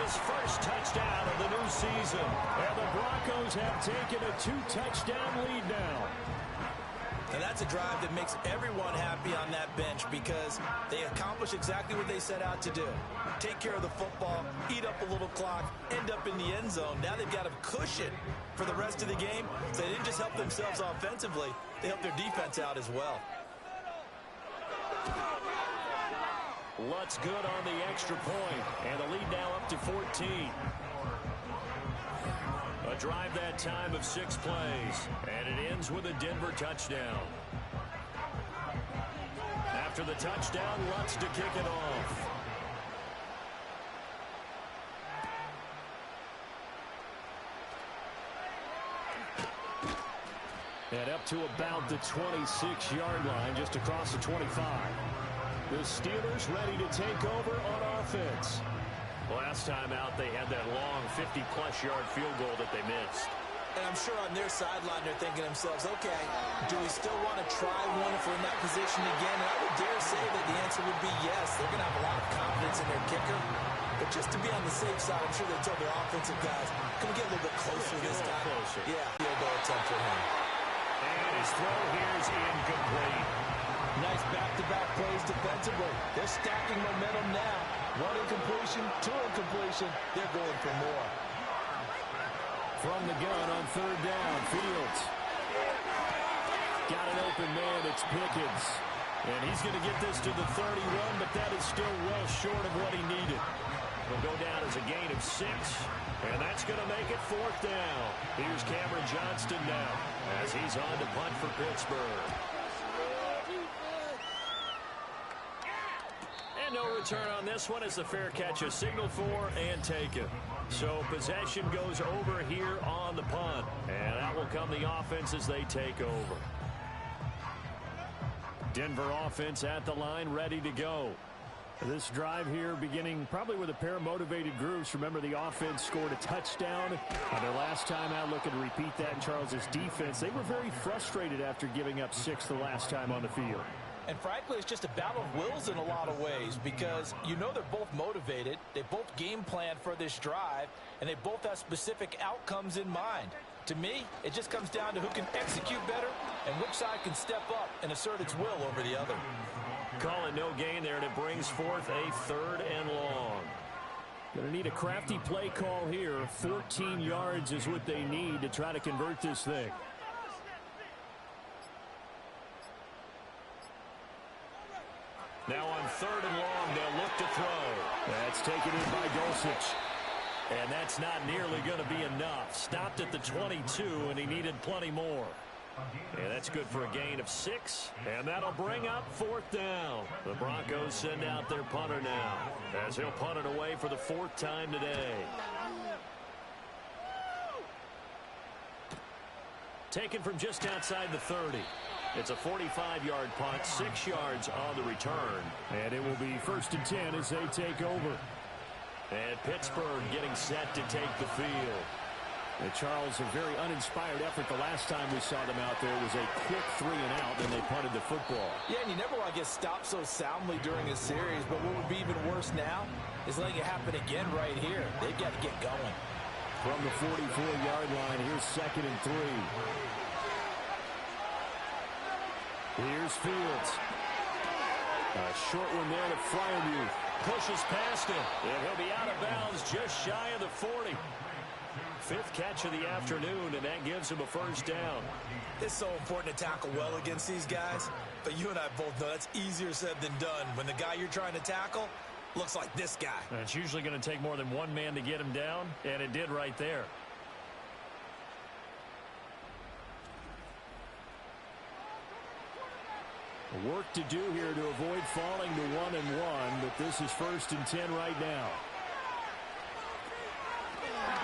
S5: his first touchdown of the new season. And the Broncos have taken a 2-touchdown lead now.
S4: And that's a drive that makes everyone happy on that bench because they accomplish exactly what they set out to do. Take care of the football, eat up a little clock, end up in the end zone. Now they've got a cushion for the rest of the game. So they didn't just help themselves offensively, they helped their defense out as well.
S5: Lutz good on the extra point, and the lead now up to 14. A drive that time of 6 plays, and it ends with a Denver touchdown. After the touchdown, Lutz to kick it off. And up to about the 26-yard line, just across the 25. The Steelers ready to take over on offense. Last time out, they had that long 50-plus yard field goal that they missed.
S4: And I'm sure on their sideline, they're thinking to themselves, okay, do we still want to try one if we're in that position again? And I would dare say that the answer would be yes. They're going to have a lot of confidence in their kicker. But just to be on the safe side, I'm sure they told their offensive guys, can we get a little bit closer this time?
S5: Closer.
S4: Yeah, field goal attempt for him.
S2: And his throw here is incomplete.
S4: Nice back-to-back plays defensively. They're stacking momentum now. One incompletion, two incompletion. They're going for more.
S5: From the gun on third down, Fields. Got an open man, it's Pickens. And he's going to get this to the 31, but that is still well short of what he needed. Will go down as a gain of 6, and that's going to make it fourth down. Here's Cameron Johnston now as he's on to punt for Pittsburgh. And no return on this one as the fair catch is signaled for and taken. So possession goes over here on the punt, and that will come the offense as they take over. Denver offense at the line, ready to go. This drive here beginning probably with a pair of motivated groups. Remember, the offense scored a touchdown their last time out. Looking to repeat that in Charles's defense. They were very frustrated after giving up 6 the last time on the field.
S4: And frankly, it's just a battle of wills in a lot of ways because you know they're both motivated. They both game plan for this drive, and they both have specific outcomes in mind. To me, it just comes down to who can execute better and which side can step up and assert its will over the other.
S2: Call it no gain there, and it brings forth a 3rd and long.
S5: Going to need a crafty play call here. 14 yards is what they need to try to convert this thing.
S2: Now on 3rd and long, they'll look to throw.
S5: That's taken in by Dulcich.
S2: And that's not nearly going to be enough. Stopped at the 22, and he needed plenty more. And that's good for a gain of 6, and that'll bring up 4th down. The Broncos send out their punter now, as he'll punt it away for the 4th time today. Taken from just outside the 30. It's a 45-yard punt, 6 yards on the return.
S5: And it will be 1st and 10 as they take over.
S2: And Pittsburgh getting set to take the field.
S5: And Charles, a very uninspired effort. The last time we saw them out there was a quick 3 and out, then they punted the football.
S4: Yeah, and you never want to get stopped so soundly during a series, but what would be even worse now is letting it happen again right here. They've got to get going.
S5: From the 44-yard line, here's 2nd and 3. Here's Fields. A short one there to Freiermuth.
S2: Pushes past him, and he'll be out of bounds just shy of the 40. 5th catch of the afternoon, and that gives him a 1st down.
S4: It's so important to tackle well against these guys, but you and I both know that's easier said than done when the guy you're trying to tackle looks like this guy.
S2: And it's usually going to take more than one man to get him down, and it did right there.
S5: Work to do here to avoid falling to 1-1, but this is 1st and 10 right now.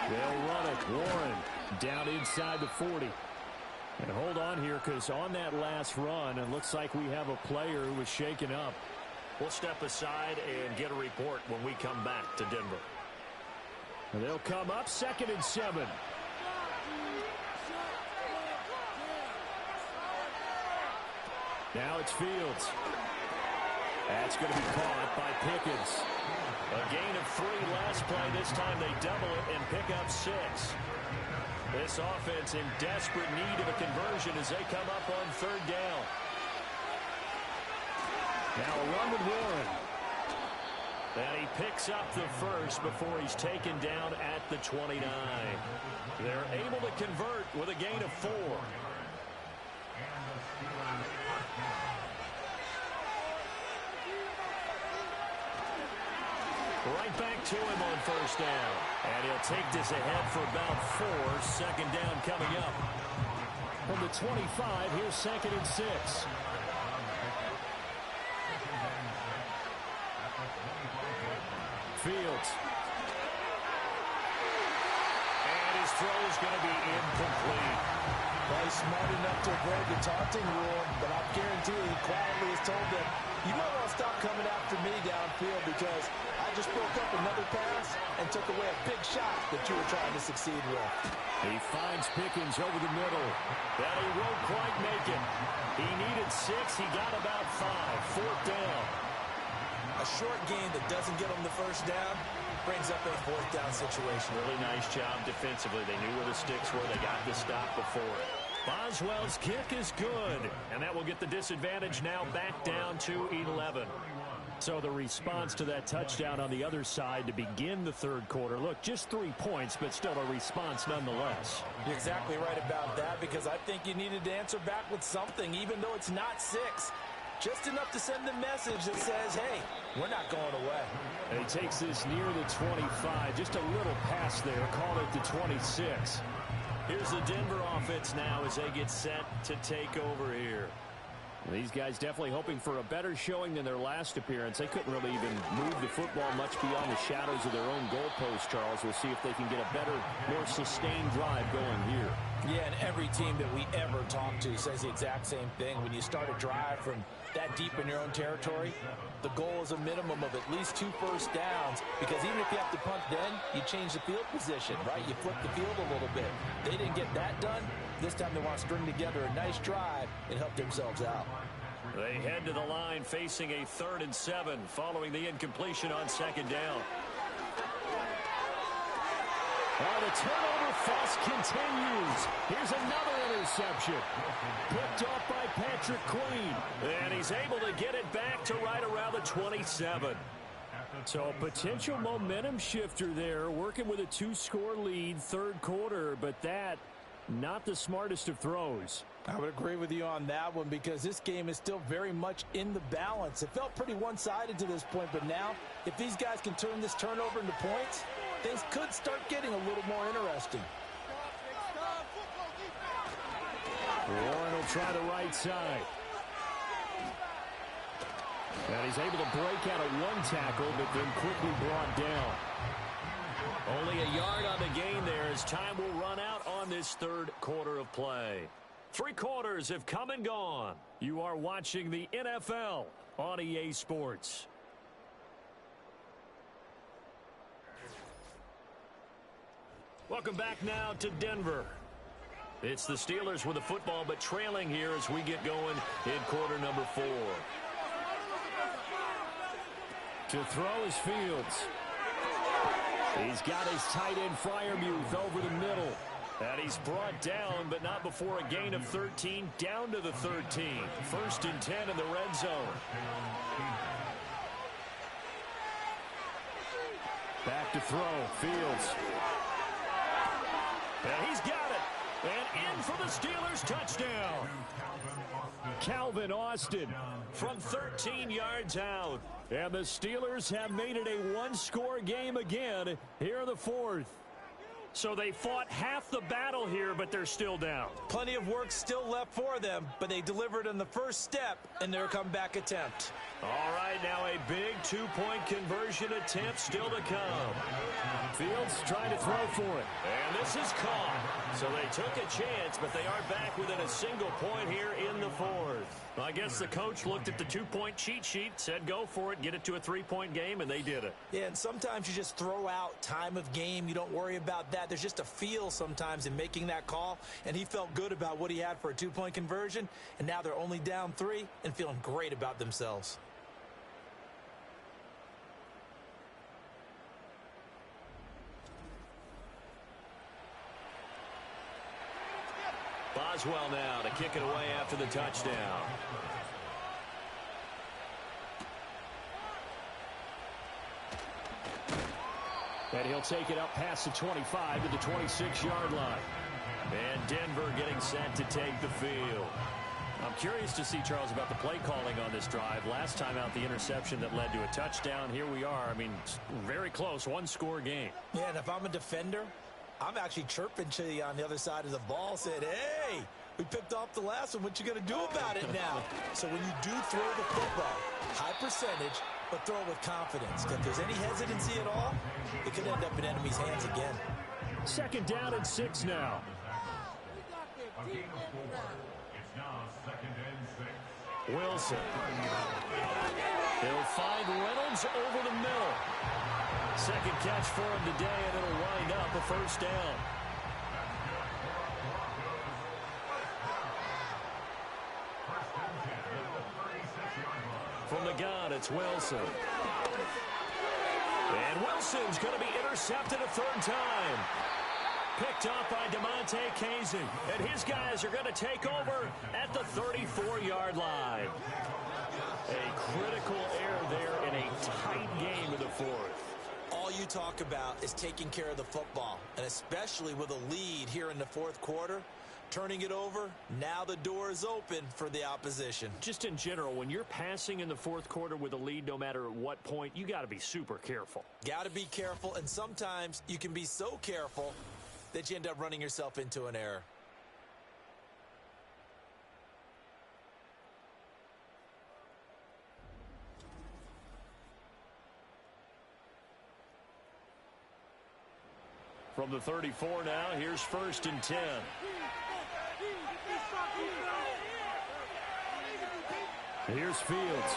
S5: They'll run it. Warren down inside the 40. And hold on here, because on that last run, it looks like we have a player who was shaken up.
S2: We'll step aside and get a report when we come back to Denver.
S5: And they'll come up 2nd and 7. Now it's Fields. That's going to be caught by Pickens.
S2: A gain of 3 last play. This time they double it and pick up 6. This offense in desperate need of a conversion as they come up on 3rd down.
S5: Now a run with Warren.
S2: And he picks up the 1st before he's taken down at the 29. They're able to convert with a gain of 4. Right back to him on 1st down. And he'll take this ahead for about 4. 2nd down coming up.
S5: From the 25, here's 2nd and 6. Fields.
S2: And his throw is going to be incomplete.
S4: Well, he's smart enough to avoid the taunting rule, but I guarantee he quietly has told them, you might want to stop coming after me downfield because I just broke up another pass and took away a big shot that you were trying to succeed with.
S5: He finds Pickens over the middle.
S2: That he won't quite make it. He needed 6. He got about 5. 4th down.
S4: A short gain that doesn't get him the 1st down brings up a 4th down situation.
S2: Really nice job defensively. They knew where the sticks were. They got the stop before it. Boswell's kick is good, and that will get the disadvantage now back down to 11. So the response to that touchdown on the other side to begin the third quarter. Look, just 3 points, but still a response nonetheless.
S4: You're exactly right about that, because I think you needed to answer back with something, even though it's not 6. Just enough to send a message that says, hey, we're not going away.
S2: And he takes this near the 25. Just a little pass there. Call it the 26. Here's the Denver offense now as they get set to take over here.
S5: These guys definitely hoping for a better showing than their last appearance. They couldn't really even move the football much beyond the shadows of their own goalpost, Charles. We'll see if they can get a better, more sustained drive going here.
S4: Yeah, and every team that we ever talk to says the exact same thing. When you start a drive from that deep in your own territory, the goal is a minimum of at least 2 first downs, because even if you have to punt then, you change the field position, right? You flip the field a little bit. They didn't get that done. This time they want to string together a nice drive and help themselves out.
S2: They head to the line facing a 3rd and 7 following the incompletion on 2nd down.
S5: Oh, the turnover fuss continues. Here's another interception. Picked off by Patrick Queen.
S2: And he's able to get it back to right around the 27.
S5: So potential momentum shifter there, working with a 2-score lead, third quarter, but that not the smartest of throws.
S4: I would agree with you on that one, because this game is still very much in the balance. It felt pretty one-sided to this point, but now if these guys can turn this turnover into points, things could start getting a little more interesting.
S5: Warren will try the right side. And he's able to break out of one tackle, but then quickly brought down.
S2: Only a yard on the gain there as time will run out on this third quarter of play. 3 quarters have come and gone. You are watching the NFL on EA Sports. Welcome back now to Denver. It's the Steelers with the football, but trailing here as we get going in quarter number 4.
S5: To throw is Fields. He's got his tight end Freiermuth over the middle.
S2: And he's brought down, but not before a gain of 13, down to the 13. 1st and 10 in the red zone.
S5: Back to throw, Fields.
S2: And he's got it. And in for the Steelers touchdown.
S5: Calvin Austin
S2: from 13 yards out.
S5: And the Steelers have made it a 1-score game again here in the 4th.
S2: So they fought half the battle here, but they're still down.
S4: Plenty of work still left for them, but they delivered in the first step in their comeback attempt.
S2: All right, now a big 2-point conversion attempt still to come.
S5: Fields trying to throw for it.
S2: And this is caught. So they took a chance, but they are back within a single point here in the 4th. I guess the coach looked at the 2-point cheat sheet, said go for it, get it to a 3-point game, and they did it.
S4: Yeah, and sometimes you just throw out time of game. You don't worry about that. There's just a feel sometimes in making that call, and he felt good about what he had for a 2-point conversion, and now they're only down 3 and feeling great about themselves.
S2: Boswell now to kick it away after the touchdown.
S5: And he'll take it up past the 25 to the 26-yard line.
S2: And Denver getting set to take the field.
S5: I'm curious to see, Charles, about the play calling on this drive. Last time out, the interception that led to a touchdown. Here we are. I mean, very close, 1-score game.
S4: Yeah, and if I'm a defender, I'm actually chirping to you on the other side of the ball, said, hey, we picked off the last one. What you going to do about it now? So when you do throw the football, high percentage, but throw it with confidence. If there's any hesitancy at all, it could end up in enemy's hands again.
S5: 2nd down and 6 now.
S2: Wilson. He'll find Reynolds over the middle. 2nd catch for him today, and it'll wind up a 1st down. From the gun, it's Wilson. And Wilson's going to be intercepted a 3rd time. Picked up by DeMonte Casey. And his guys are going to take over at the 34-yard line. A critical error there in a tight game in the fourth.
S4: All you talk about is taking care of the football, and especially with a lead here in the fourth quarter, turning it over, now the door is open for the opposition.
S2: Just in general, when you're passing in the fourth quarter with a lead, no matter at what point, you got to be super careful.
S4: Got to be careful, and sometimes you can be so careful that you end up running yourself into an error.
S2: From the 34 now, here's 1st and 10. Here's Fields.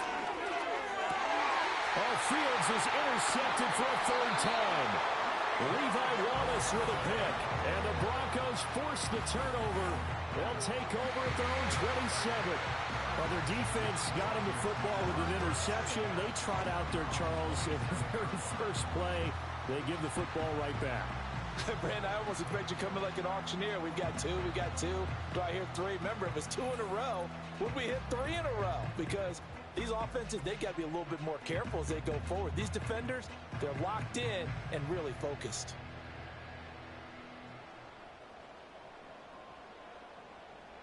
S2: Oh, Fields is intercepted for a 3rd time. Levi Wallace with a pick. And the Broncos force the turnover. They'll take over at their own 27. Well, their defense got him the football with an interception. They trot out there, Charles, in the very first play. They give the football right back.
S3: Brandon, I almost expect you coming like an auctioneer. We've got two. Do I hear 3? Remember, it was 2 in a row. Would we hit 3 in a row? Because these offenses, they got to be a little bit more careful as they go forward. These defenders, they're locked in and really focused.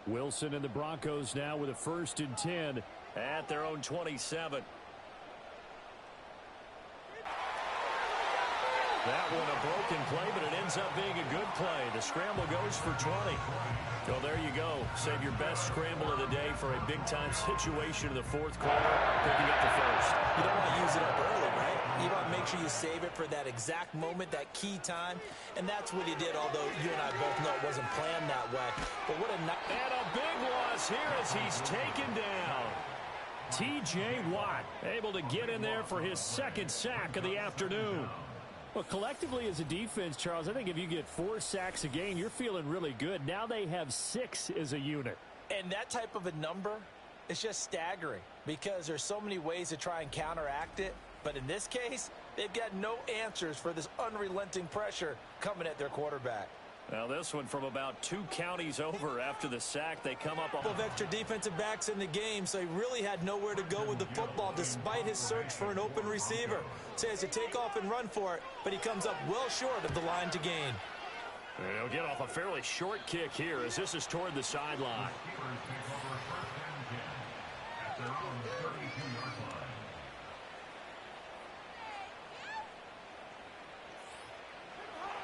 S2: Wilson and the Broncos now with a 1st and 10 at their own 27. That one a broken play, but it ends up being a good play. The scramble goes for 20. So there you go. Save your best scramble of the day for a big-time situation in the fourth quarter, picking up the first.
S4: You don't want to use it up early, right? You want to make sure you save it for that exact moment, that key time, and that's what he did, although you and I both know it wasn't planned that way. But what a night.
S2: And a big loss here as he's taken down. T.J. Watt able to get in there for his 2nd sack of the afternoon. Well, collectively as a defense, Charles, I think if you get 4 sacks a game, you're feeling really good. Now they have 6 as a unit.
S4: And that type of a number is just staggering because there's so many ways to try and counteract it. But in this case, they've got no answers for this unrelenting pressure coming at their quarterback.
S2: Now this one from about 2 counties over after the sack. They come up
S4: of extra defensive backs in the game, so he really had nowhere to go with the football despite his search for an open receiver. So he has to take off and run for it, but he comes up well short of the line to gain.
S2: And he'll get off a fairly short kick here as this is toward the sideline.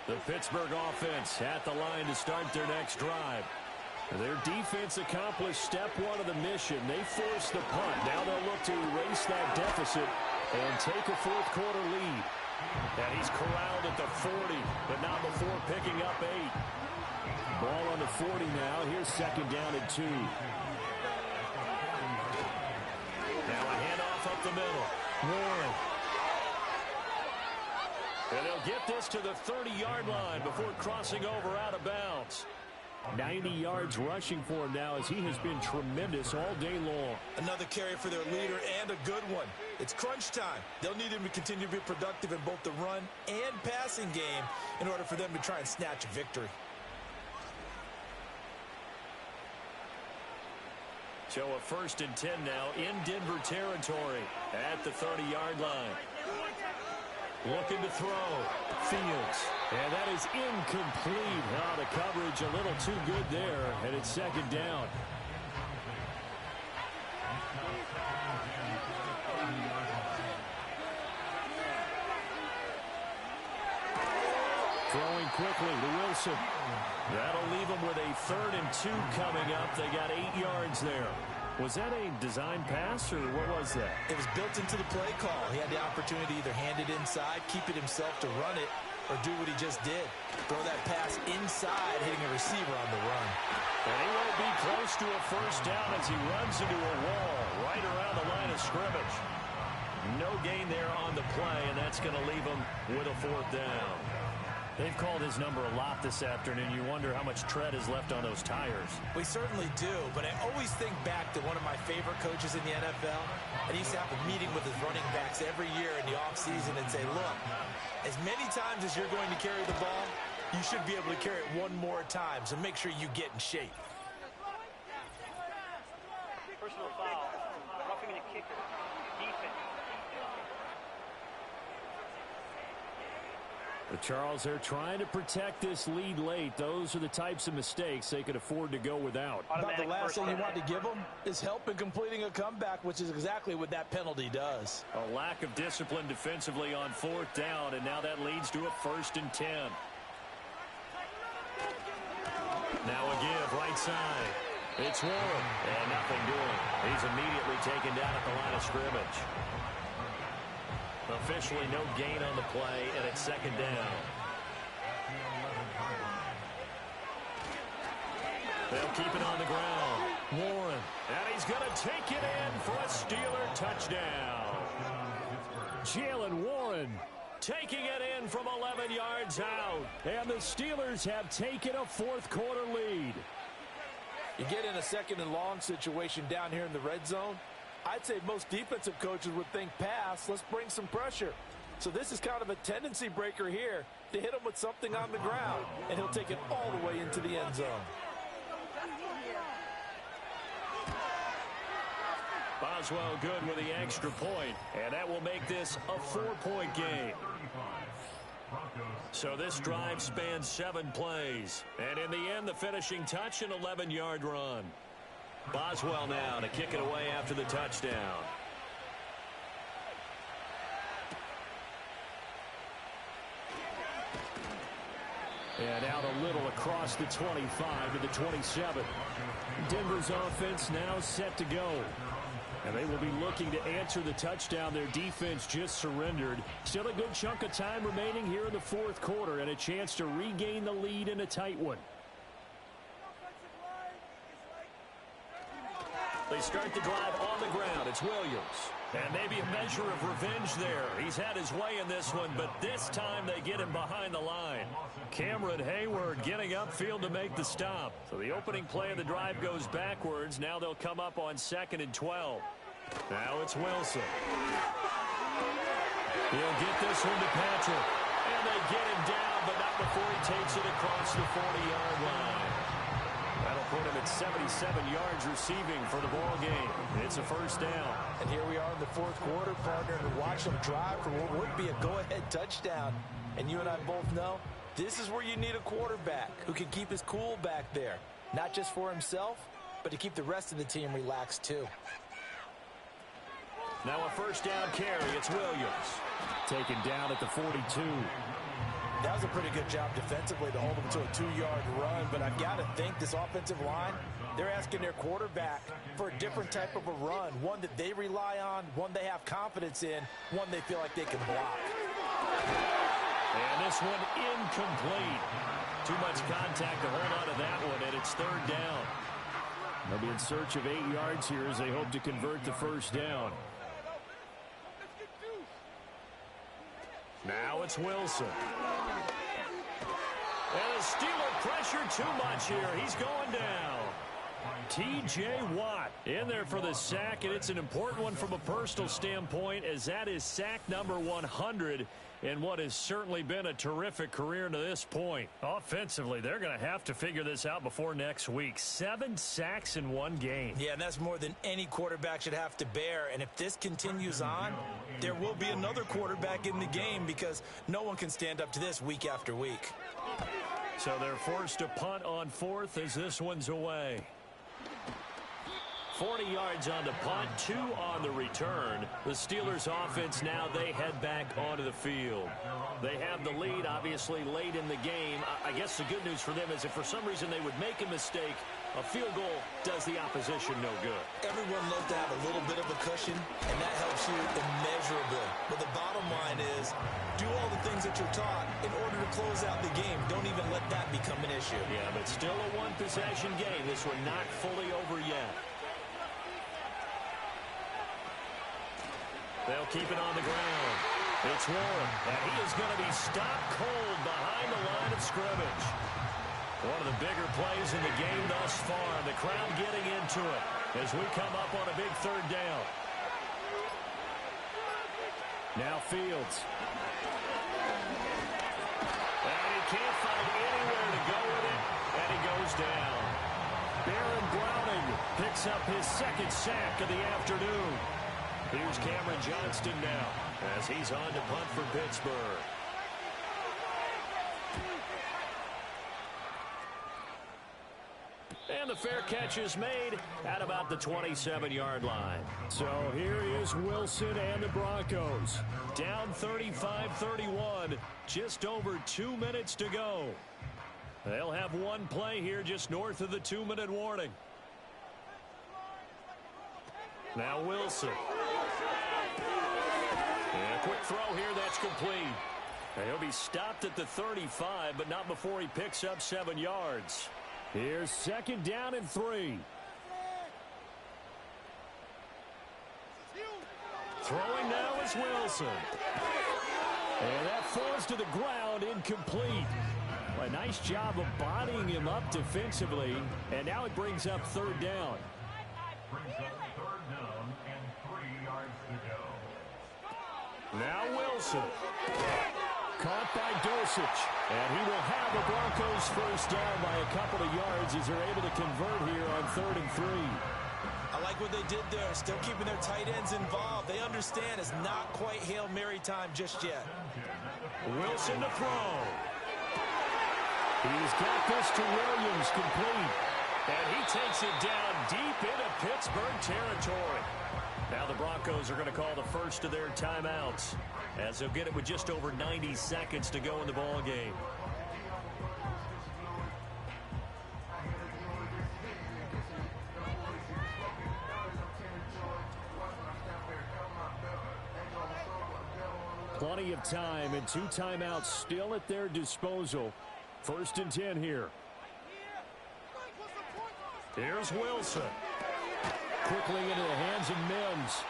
S2: The Pittsburgh offense at the line to start their next drive. Their defense accomplished step 1 of the mission. They forced the punt. Now they'll look to erase that deficit and take a fourth quarter lead. And he's corralled at the 40, but not before picking up 8. Ball on the 40 now. Here's 2nd down and 2. Now a handoff up the middle. Warren. And they'll get this to the 30-yard line before crossing over out of bounds. 90 yards rushing for him now as he has been tremendous all day long.
S4: Another carry for their leader and a good one. It's crunch time. They'll need him to continue to be productive in both the run and passing game in order for them to try and snatch a victory.
S2: So a 1st and 10 now in Denver territory at the 30-yard line. Looking to throw. Fields. And that is incomplete. Oh, the coverage a little too good there, and it's 2nd down. Throwing quickly to Wilson. That'll leave them with a 3rd and 2 coming up. They got 8 yards there. Was that a design pass, or what was that?
S4: It was built into the play call. He had the opportunity to either hand it inside, keep it himself to run it, or do what he just did. Throw that pass inside, hitting a receiver on the run.
S2: And he won't be close to a 1st down as he runs into a wall right around the line of scrimmage. No gain there on the play, and that's going to leave him with a 4th down. They've called his number a lot this afternoon. You wonder how much tread is left on those tires.
S4: We certainly do, but I always think back to one of my favorite coaches in the NFL, and he used to have a meeting with his running backs every year in the offseason and say, look, as many times as you're going to carry the ball, you should be able to carry it one more time, so make sure you get in shape.
S7: Personal foul. Roughing the kicker. Defense.
S5: But Charles, they're trying to protect this lead late. Those are the types of mistakes they could afford to go without.
S4: About the last thing you want to give them is help in completing a comeback, which is exactly what that penalty does.
S5: A lack of discipline defensively on 4th down, and now that leads to a 1st and 10. Now a give right side. It's Warren, and nothing doing. He's immediately taken down at the line of scrimmage. Officially no gain on the play, and it's 2nd down. They'll keep it on the ground. Warren, and he's going to take it in for a Steeler touchdown. Jalen Warren taking it in from 11 yards out, and the Steelers have taken a 4th quarter lead.
S3: You get in a 2nd and long situation down here in the red zone, I'd say most defensive coaches would think pass, let's bring some pressure. So this is kind of a tendency breaker here to hit him with something on the ground, and he'll take it all the way into the end zone.
S5: Boswell good with the extra point, and that will make this a 4-point game. So this drive spans 7 plays, and in the end, the finishing touch, an 11-yard run. Boswell now to kick it away after the touchdown. And out a little across the 25 to the 27. Denver's offense now set to go. And they will be looking to answer the touchdown their defense just surrendered. Still a good chunk of time remaining here in the 4th quarter and a chance to regain the lead in a tight one. They start the drive on the ground. It's Williams. And maybe a measure of revenge there. He's had his way in this one, but this time they get him behind the line. Cameron Hayward getting upfield to make the stop. So the opening play of the drive goes backwards. Now they'll come up on 2nd and 12. Now it's Wilson. He'll get this one to Patrick. And they get him down, but not before he takes it across the 40-yard line. That'll put him at 77 yards receiving for the ball game. It's a 1st down.
S3: And here we are in the 4th quarter, partner, to watch them drive for what would be a go-ahead touchdown. And you and I both know this is where you need a quarterback who can keep his cool back there. Not just for himself, but to keep the rest of the team relaxed too.
S5: Now a 1st down carry. It's Williams. Taken down at the 42.
S3: That was a pretty good job defensively to hold them to a 2-yard run, but I've got to think this offensive line, they're asking their quarterback for a different type of a run, one that they rely on, one they have confidence in, one they feel like they can block.
S5: And this one incomplete. Too much contact to hold on to that one, and it's 3rd down. They'll be in search of 8 yards here as they hope to convert the 1st down. Now it's Wilson. And the Steeler pressure too much here. He's going down. T.J. Watt in there for the sack, and it's an important one from a personal standpoint as that is sack number 100 in what has certainly been a terrific career to this point. Offensively, they're going to have to figure this out before next week. 7 sacks in 1 game.
S4: Yeah, and that's more than any quarterback should have to bear. And if this continues on, there will be another quarterback in the game because no one can stand up to this week after week.
S5: So they're forced to punt on 4th as this one's away. 40 yards on the punt, 2 on the return. The Steelers offense now, they head back onto the field. They have the lead, obviously, late in the game. I guess the good news for them is if for some reason they would make a mistake, a field goal does the opposition no good.
S4: Everyone loves to have a little bit of a cushion, and that helps you immeasurably. But the bottom line is, do all the things that you're taught in order to close out the game. Don't even let that become an issue.
S5: Yeah, but still a 1-possession game. This one not fully over yet. They'll keep it on the ground. It's Warren, and he is going to be stopped cold behind the line of scrimmage. One of the bigger plays in the game thus far. The crowd getting into it as we come up on a big 3rd down. Now Fields. And he can't find picks up his second sack of the afternoon. Here's Cameron Johnston now as he's on to punt for Pittsburgh. And the fair catch is made at about the 27-yard line. So here is Wilson and the Broncos. Down 35-31, just over 2 minutes to go. They'll have one play here just north of the 2-minute warning. Now Wilson. And a quick throw here, that's complete. And he'll be stopped at the 35, but not before he picks up 7 yards. Here's 2nd down and 3. Throwing now is Wilson. And that falls to the ground, incomplete. A nice job of bodying him up defensively. And now it brings up 3rd down. Now Wilson. Caught by Dulcich. And he will have the Broncos first down by a couple of yards as they're able to convert here on 3rd and 3.
S4: I like what they did there, still keeping their tight ends involved. They understand it's not quite Hail Mary time just yet.
S5: Wilson to throw. He's got this to Williams, complete. And he takes it down deep into Pittsburgh territory. Now the Broncos are going to call the first of their timeouts as they'll get it with just over 90 seconds to go in the ball game. Plenty of time and 2 timeouts still at their disposal. 1st and 10 here. Here's Wilson. Quickly into the hands of Mims.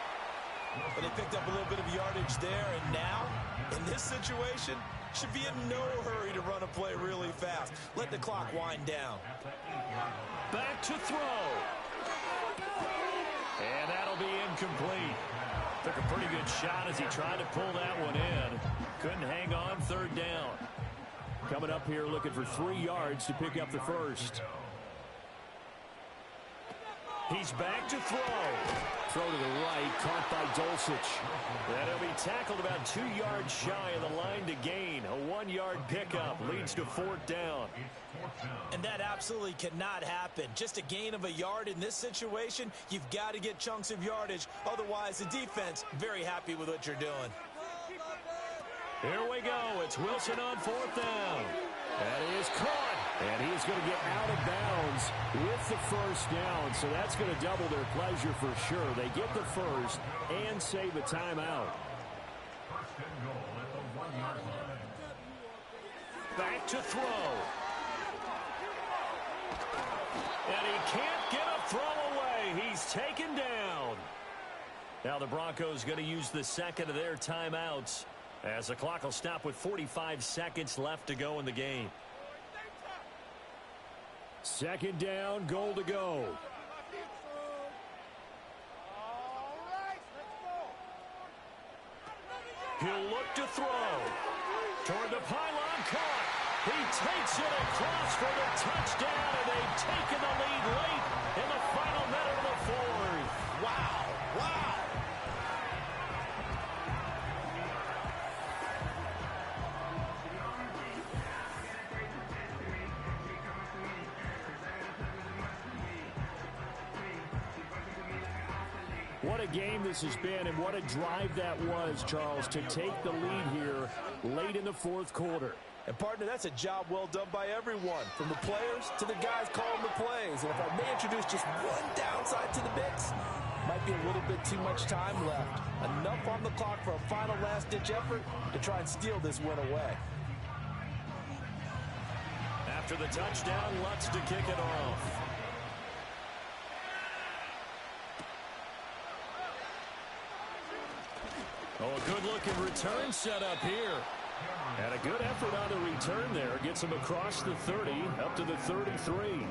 S4: But they picked up a little bit of yardage there, and now, in this situation, should be in no hurry to run a play really fast. Let the clock wind down.
S5: Back to throw. And that'll be incomplete. Took a pretty good shot as he tried to pull that one in. Couldn't hang on, 3rd down. Coming up here looking for 3 yards to pick up the first. He's back to throw. Throw to the right, caught by Dulcich. And he'll be tackled about 2 yards shy of the line to gain. A 1-yard pickup leads to 4th down.
S4: And that absolutely cannot happen. Just a gain of a yard in this situation, you've got to get chunks of yardage. Otherwise, the defense, very happy with what you're doing.
S5: Here we go. It's Wilson on 4th down. That is caught. And he is going to get out of bounds with the first down. So that's going to double their pleasure for sure. They get the first and save a timeout. Back to throw. And he can't get a throw away. He's taken down. Now the Broncos going to use the second of their timeouts as the clock will stop with 45 seconds left to go in the game. 2nd down, goal to go. He'll look to throw. Toward the pylon, caught. He takes it across for the touchdown, and they've taken the lead late in the final minute of the 4th.
S4: Wow, wow.
S5: What a game this has been, and what a drive that was, Charles, to take the lead here late in the 4th quarter.
S4: And, partner, that's a job well done by everyone, from the players to the guys calling the plays. And if I may introduce just one downside to the mix, might be a little bit too much time left. Enough on the clock for a final last-ditch effort to try and steal this win away.
S5: After the touchdown, Lutz to kick it off. Oh, a good-looking return set up here. And a good effort on the return there. Gets him across the 30, up to the 33.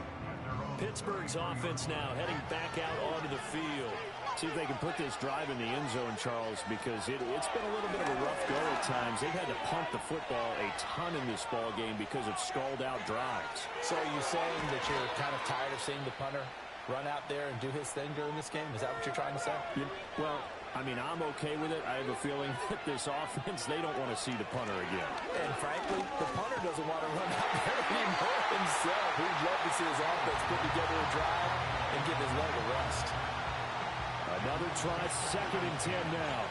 S5: Pittsburgh's offense now heading back out onto the field. See if they can put this drive in the end zone, Charles, because it's been a little bit of a rough go at times. They've had to punt the football a ton in this ball game because of stalled-out drives.
S3: So are you saying that you're kind of tired of seeing the punter run out there and do his thing during this game? Is that what you're trying to say?
S5: Yeah, well, I mean, I'm okay with it. I have a feeling that this offense, they don't want to see the punter again.
S3: And frankly, the punter doesn't want to run out there anymore himself. He'd love to see his offense put together a drive and give his leg a rest.
S5: Another try, 2nd and 10 now.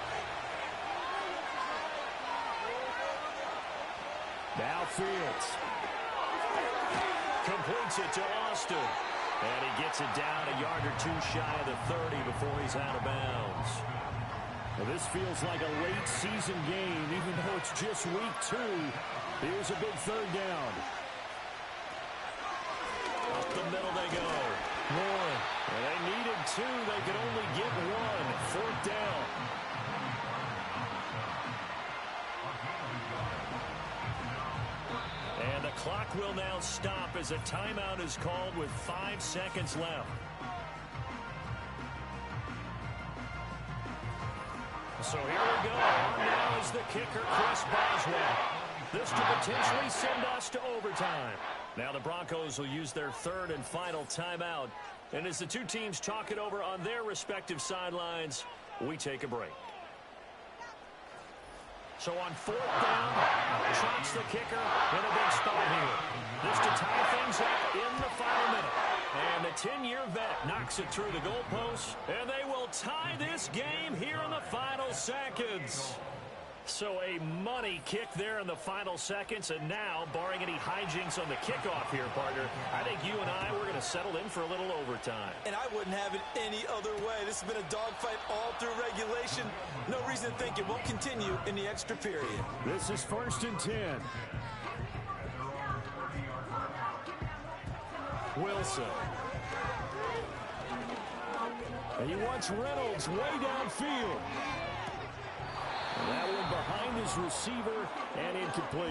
S5: Now Fields.
S2: Completes it to Austin. And he gets it down a yard or two shy of the 30 before he's out of bounds.
S5: Well, this feels like a late season game, even though it's just week 2. Here's a big 3rd down.
S2: Up the middle they go.
S5: One.
S2: And they needed 2. They could only get 1. 4th down. And the clock will now stop as a timeout is called with 5 seconds left. So here we go. On now is the kicker, Chris Boswell. This to potentially send us to overtime. Now the Broncos will use their 3rd and final timeout. And as the two teams talk it over on their respective sidelines, we take a break. So on 4th down, Trout's the kicker in a big spot here. This to tie things up in the final minute. And the 10-year vet knocks it through the goalpost, and they will tie this game here in the final seconds. So a money kick there in the final seconds, and now, barring any hijinks on the kickoff here, partner, I think you and I, we're going to settle in for a little overtime.
S4: And I wouldn't have it any other way. This has been a dogfight all through regulation. No reason to think it won't continue in the extra period.
S5: This is 1st and 10. Wilson. And he wants Reynolds way downfield. And that one behind his receiver and incomplete.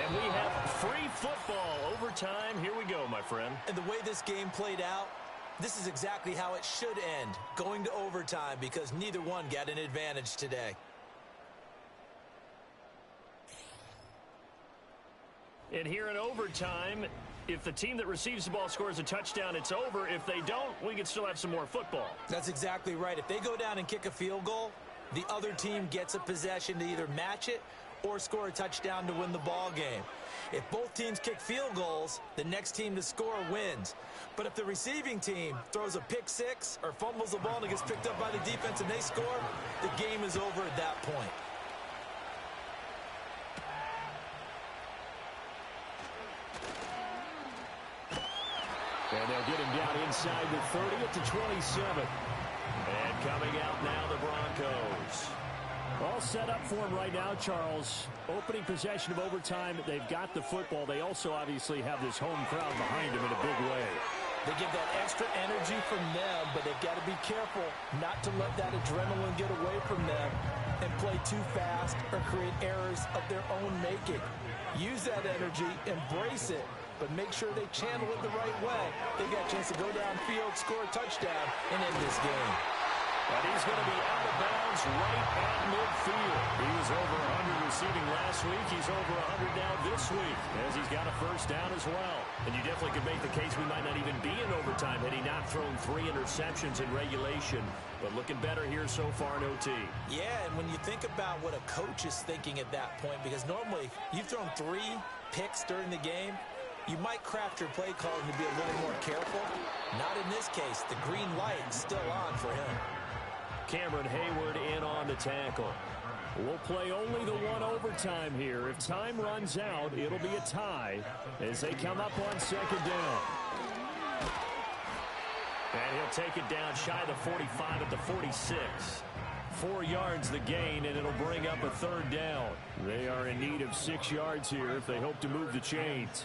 S2: And we have free football. Overtime. Here we go, my friend.
S4: And the way this game played out, this is exactly how it should end, going to overtime, because neither one got an advantage today.
S2: And here in overtime, if the team that receives the ball scores a touchdown, it's over. If they don't, we can still have some more football.
S4: That's exactly right. If they go down and kick a field goal, the other team gets a possession to either match it or score a touchdown to win the ball game. If both teams kick field goals, the next team to score wins. But if the receiving team throws a pick six or fumbles the ball and it gets picked up by the defense and they score, the game is over at that point.
S5: And they'll get him down inside the 30 at the 27.
S2: And coming out now, the Broncos.
S5: All set up for him right now, Charles. Opening possession of overtime. They've got the football. They also obviously have this home crowd behind them in a big way.
S3: They give that extra energy from them, but they've got to be careful not to let that adrenaline get away from them and play too fast or create errors of their own making. Use that energy, embrace it, but make sure they channel it the right way. They've got a chance to go downfield, score a touchdown, and end this game.
S2: And he's going to be out of bounds right at midfield. He was over 100 receiving last week. He's over 100 now this week, as he's got a first down as well. And you definitely could make the case we might not even be in overtime had he not thrown 3 interceptions in regulation. But looking better here so far in OT.
S4: Yeah, and when you think about what a coach is thinking at that point, because normally you've thrown 3 picks during the game, you might craft your play calling to be a little more careful. Not in this case. The green light is still on for him.
S2: Cameron Hayward in on the tackle.
S5: We'll play only the one overtime here. If time runs out, it'll be a tie as they come up on second down.
S2: And he'll take it down shy of the 45 at the 46. 4 yards the gain, and it'll bring up a third down.
S5: They are in need of 6 yards here if they hope to move the chains.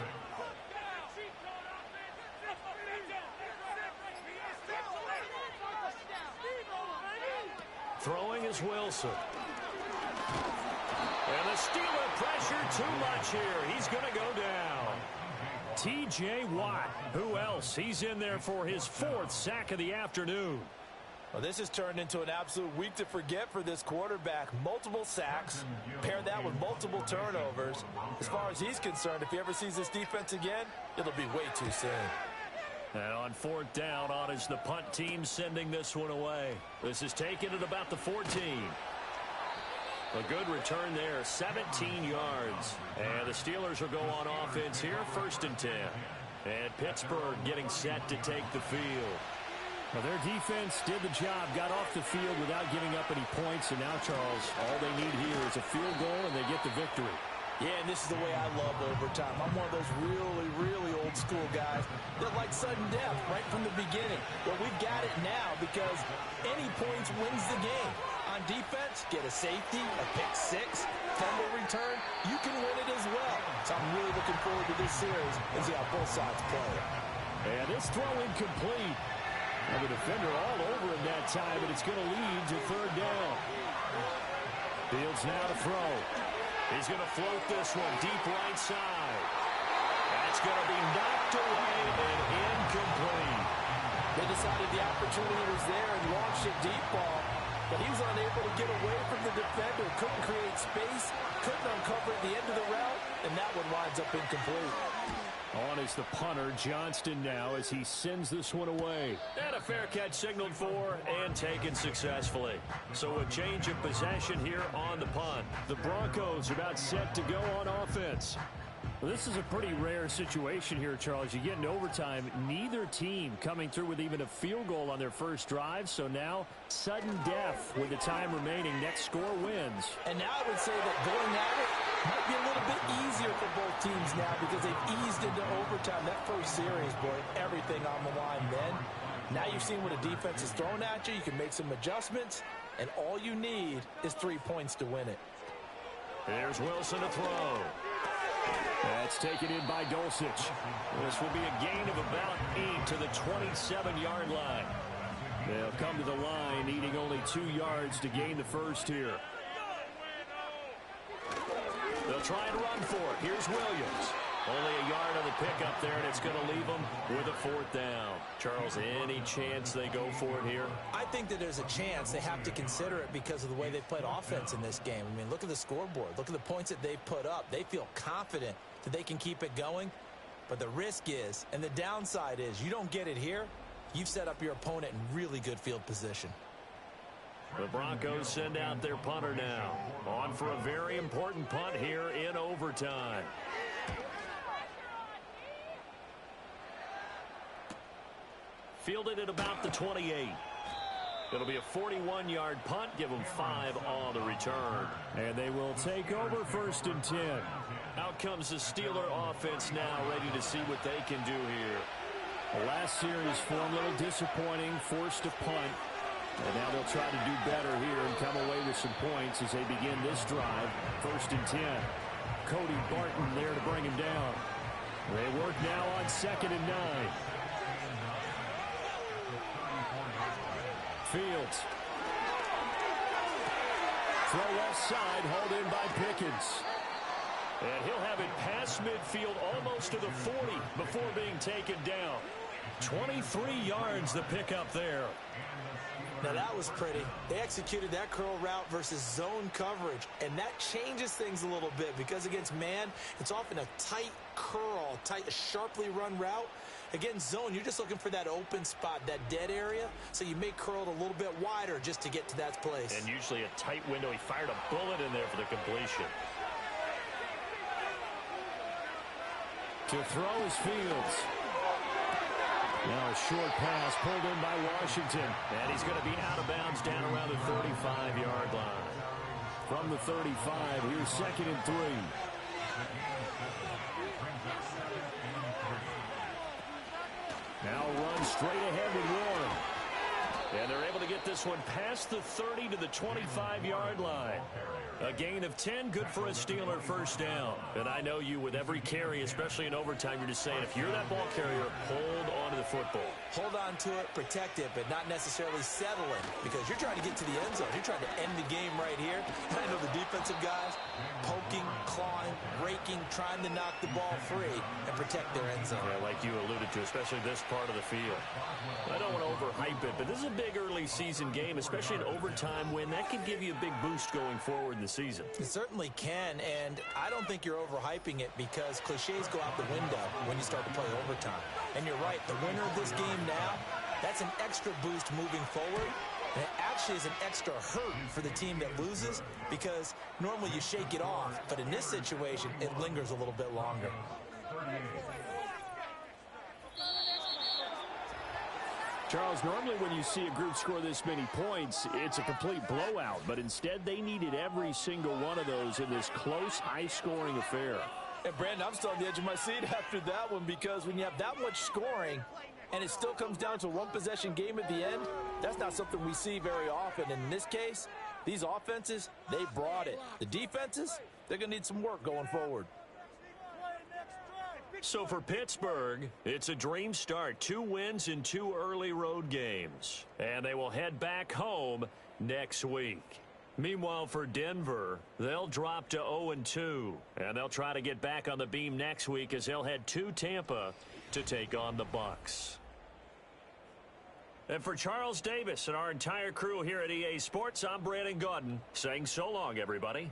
S2: Throwing is Wilson. And the Steeler pressure too much here. He's going to go down.
S5: T.J. Watt.
S2: Who else? He's in there for his 4th sack of the afternoon.
S3: Well, this has turned into an absolute week to forget for this quarterback. Multiple sacks, pair that with multiple turnovers. As far as he's concerned, if he ever sees this defense again, it'll be way too soon.
S2: And on 4th down, on is the punt team sending this one away. This is taken at about the 14. A good return there, 17 yards. And the Steelers will go on offense here, 1st and 10. And Pittsburgh getting set to take the field.
S5: Well, their defense did the job, got off the field without giving up any points. And now, Charles, all they need here is a field goal, and they get the victory.
S4: Yeah, and this is the way I love overtime. I'm one of those really, really old school guys that like sudden death right from the beginning. Well, we've got it now because any points wins the game. On defense, get a safety, a pick six, fumble return, you can win it as well. So I'm really looking forward to this series and see how both sides play it.
S5: And this throw incomplete. And the defender all over him that time, but it's going to lead to 3rd down. Fields now to throw.
S2: He's going to float this one deep right side. That's going to be knocked away and incomplete.
S4: They decided the opportunity was there and launched a deep ball, but he was unable to get away from the defender, couldn't create space, couldn't uncover at the end of the route, and that one winds up incomplete.
S5: On is the punter, Johnston, now as he sends this one away.
S2: And a fair catch signaled for and taken successfully. So a change of possession here on the punt.
S5: The Broncos are about set to go on offense. Well, this is a pretty rare situation here, Charles. You get into overtime, neither team coming through with even a field goal on their first drive. So now, sudden death with the time remaining. Next score wins.
S4: And now I would say that going at it might be a little bit easier for both teams now because they've eased into overtime. That first series, boy, everything on the line then. Now you've seen what a defense is throwing at you. You can make some adjustments, and all you need is 3 points to win it.
S2: Here's Wilson to throw.
S5: That's taken in by Dulcich.
S2: This will be a gain of about 8 to the 27-yard line.
S5: They'll come to the line, needing only 2 yards to gain the first here.
S2: They'll try and run for it. Here's Williams. Only a yard on the pickup there, and it's going to leave them with a 4th down. Charles, any chance they go for it here?
S4: I think that there's a chance. They have to consider it because of the way they played offense in this game. I mean, look at the scoreboard. Look at the points that they've put up. They feel confident that they can keep it going. But the risk is, and the downside is, you don't get it here, you've set up your opponent in really good field position.
S2: The Broncos send out their punter now. On for a very important punt here in overtime. Fielded at about the 28. It'll be a 41-yard punt. Give them 5 on the return.
S5: And they will take over 1st and 10.
S2: Out comes the Steeler offense now, ready to see what they can do here.
S5: The last series form a little disappointing, forced to punt. And now they'll try to do better here and come away with some points as they begin this drive. 1st and 10. Cody Barton there to bring him down. They work now on 2nd and 9. Fields. Throw left side, hauled in by Pickens.
S2: And he'll have it past midfield almost to the 40 before being taken down. 23 yards the pickup there.
S4: Now that was pretty. They executed that curl route versus zone coverage, and that changes things a little bit because against man, it's often a tight curl, tight, sharply run route. Against zone, you're just looking for that open spot, that dead area, so you may curl it a little bit wider just to get to that place.
S2: And usually a tight window. He fired a bullet in there for the completion.
S5: To throw is Fields. Now a short pass pulled in by Washington.
S2: And he's going to be out of bounds down around the 35-yard line.
S5: From the 35, here's 2nd and 3. Now run straight ahead with Warren.
S2: And they're able to get this one past the 30 to the 25-yard line. A gain of 10, good for a Steeler 1st down. And I know you, with every carry, especially in overtime, you're just saying, if you're that ball carrier, hold on to the football.
S4: Hold on to it, protect it, but not necessarily settle it, because you're trying to get to the end zone. You're trying to end the game right here. And I know the defensive guys poking, clawing, raking, trying to knock the ball free and protect their end zone.
S2: Yeah, like you alluded to, especially this part of the field. I don't want to overhype it, but this is a big early season game, especially an overtime win. That could give you a big boost going forward in the the season.
S4: It certainly can, and I don't think you're overhyping it because cliches go out the window when you start to play overtime. And you're right, the winner of this game now, that's an extra boost moving forward. And it actually is an extra hurt for the team that loses because normally you shake it off, but in this situation, it lingers a little bit longer.
S5: Charles, normally when you see a group score this many points, it's a complete blowout. But instead, they needed every single one of those in this close, high-scoring affair.
S3: And, Brandon, I'm still on the edge of my seat after that one because when you have that much scoring and it still comes down to a one-possession game at the end, that's not something we see very often. And in this case, these offenses, they brought it. The defenses, they're going to need some work going forward.
S2: So for Pittsburgh, it's a dream start. 2 wins in 2 early road games. And they will head back home next week. Meanwhile, for Denver, they'll drop to 0-2. And they'll try to get back on the beam next week as they'll head to Tampa to take on the Bucs. And for Charles Davis and our entire crew here at EA Sports, I'm Brandon Gaudin saying so long, everybody.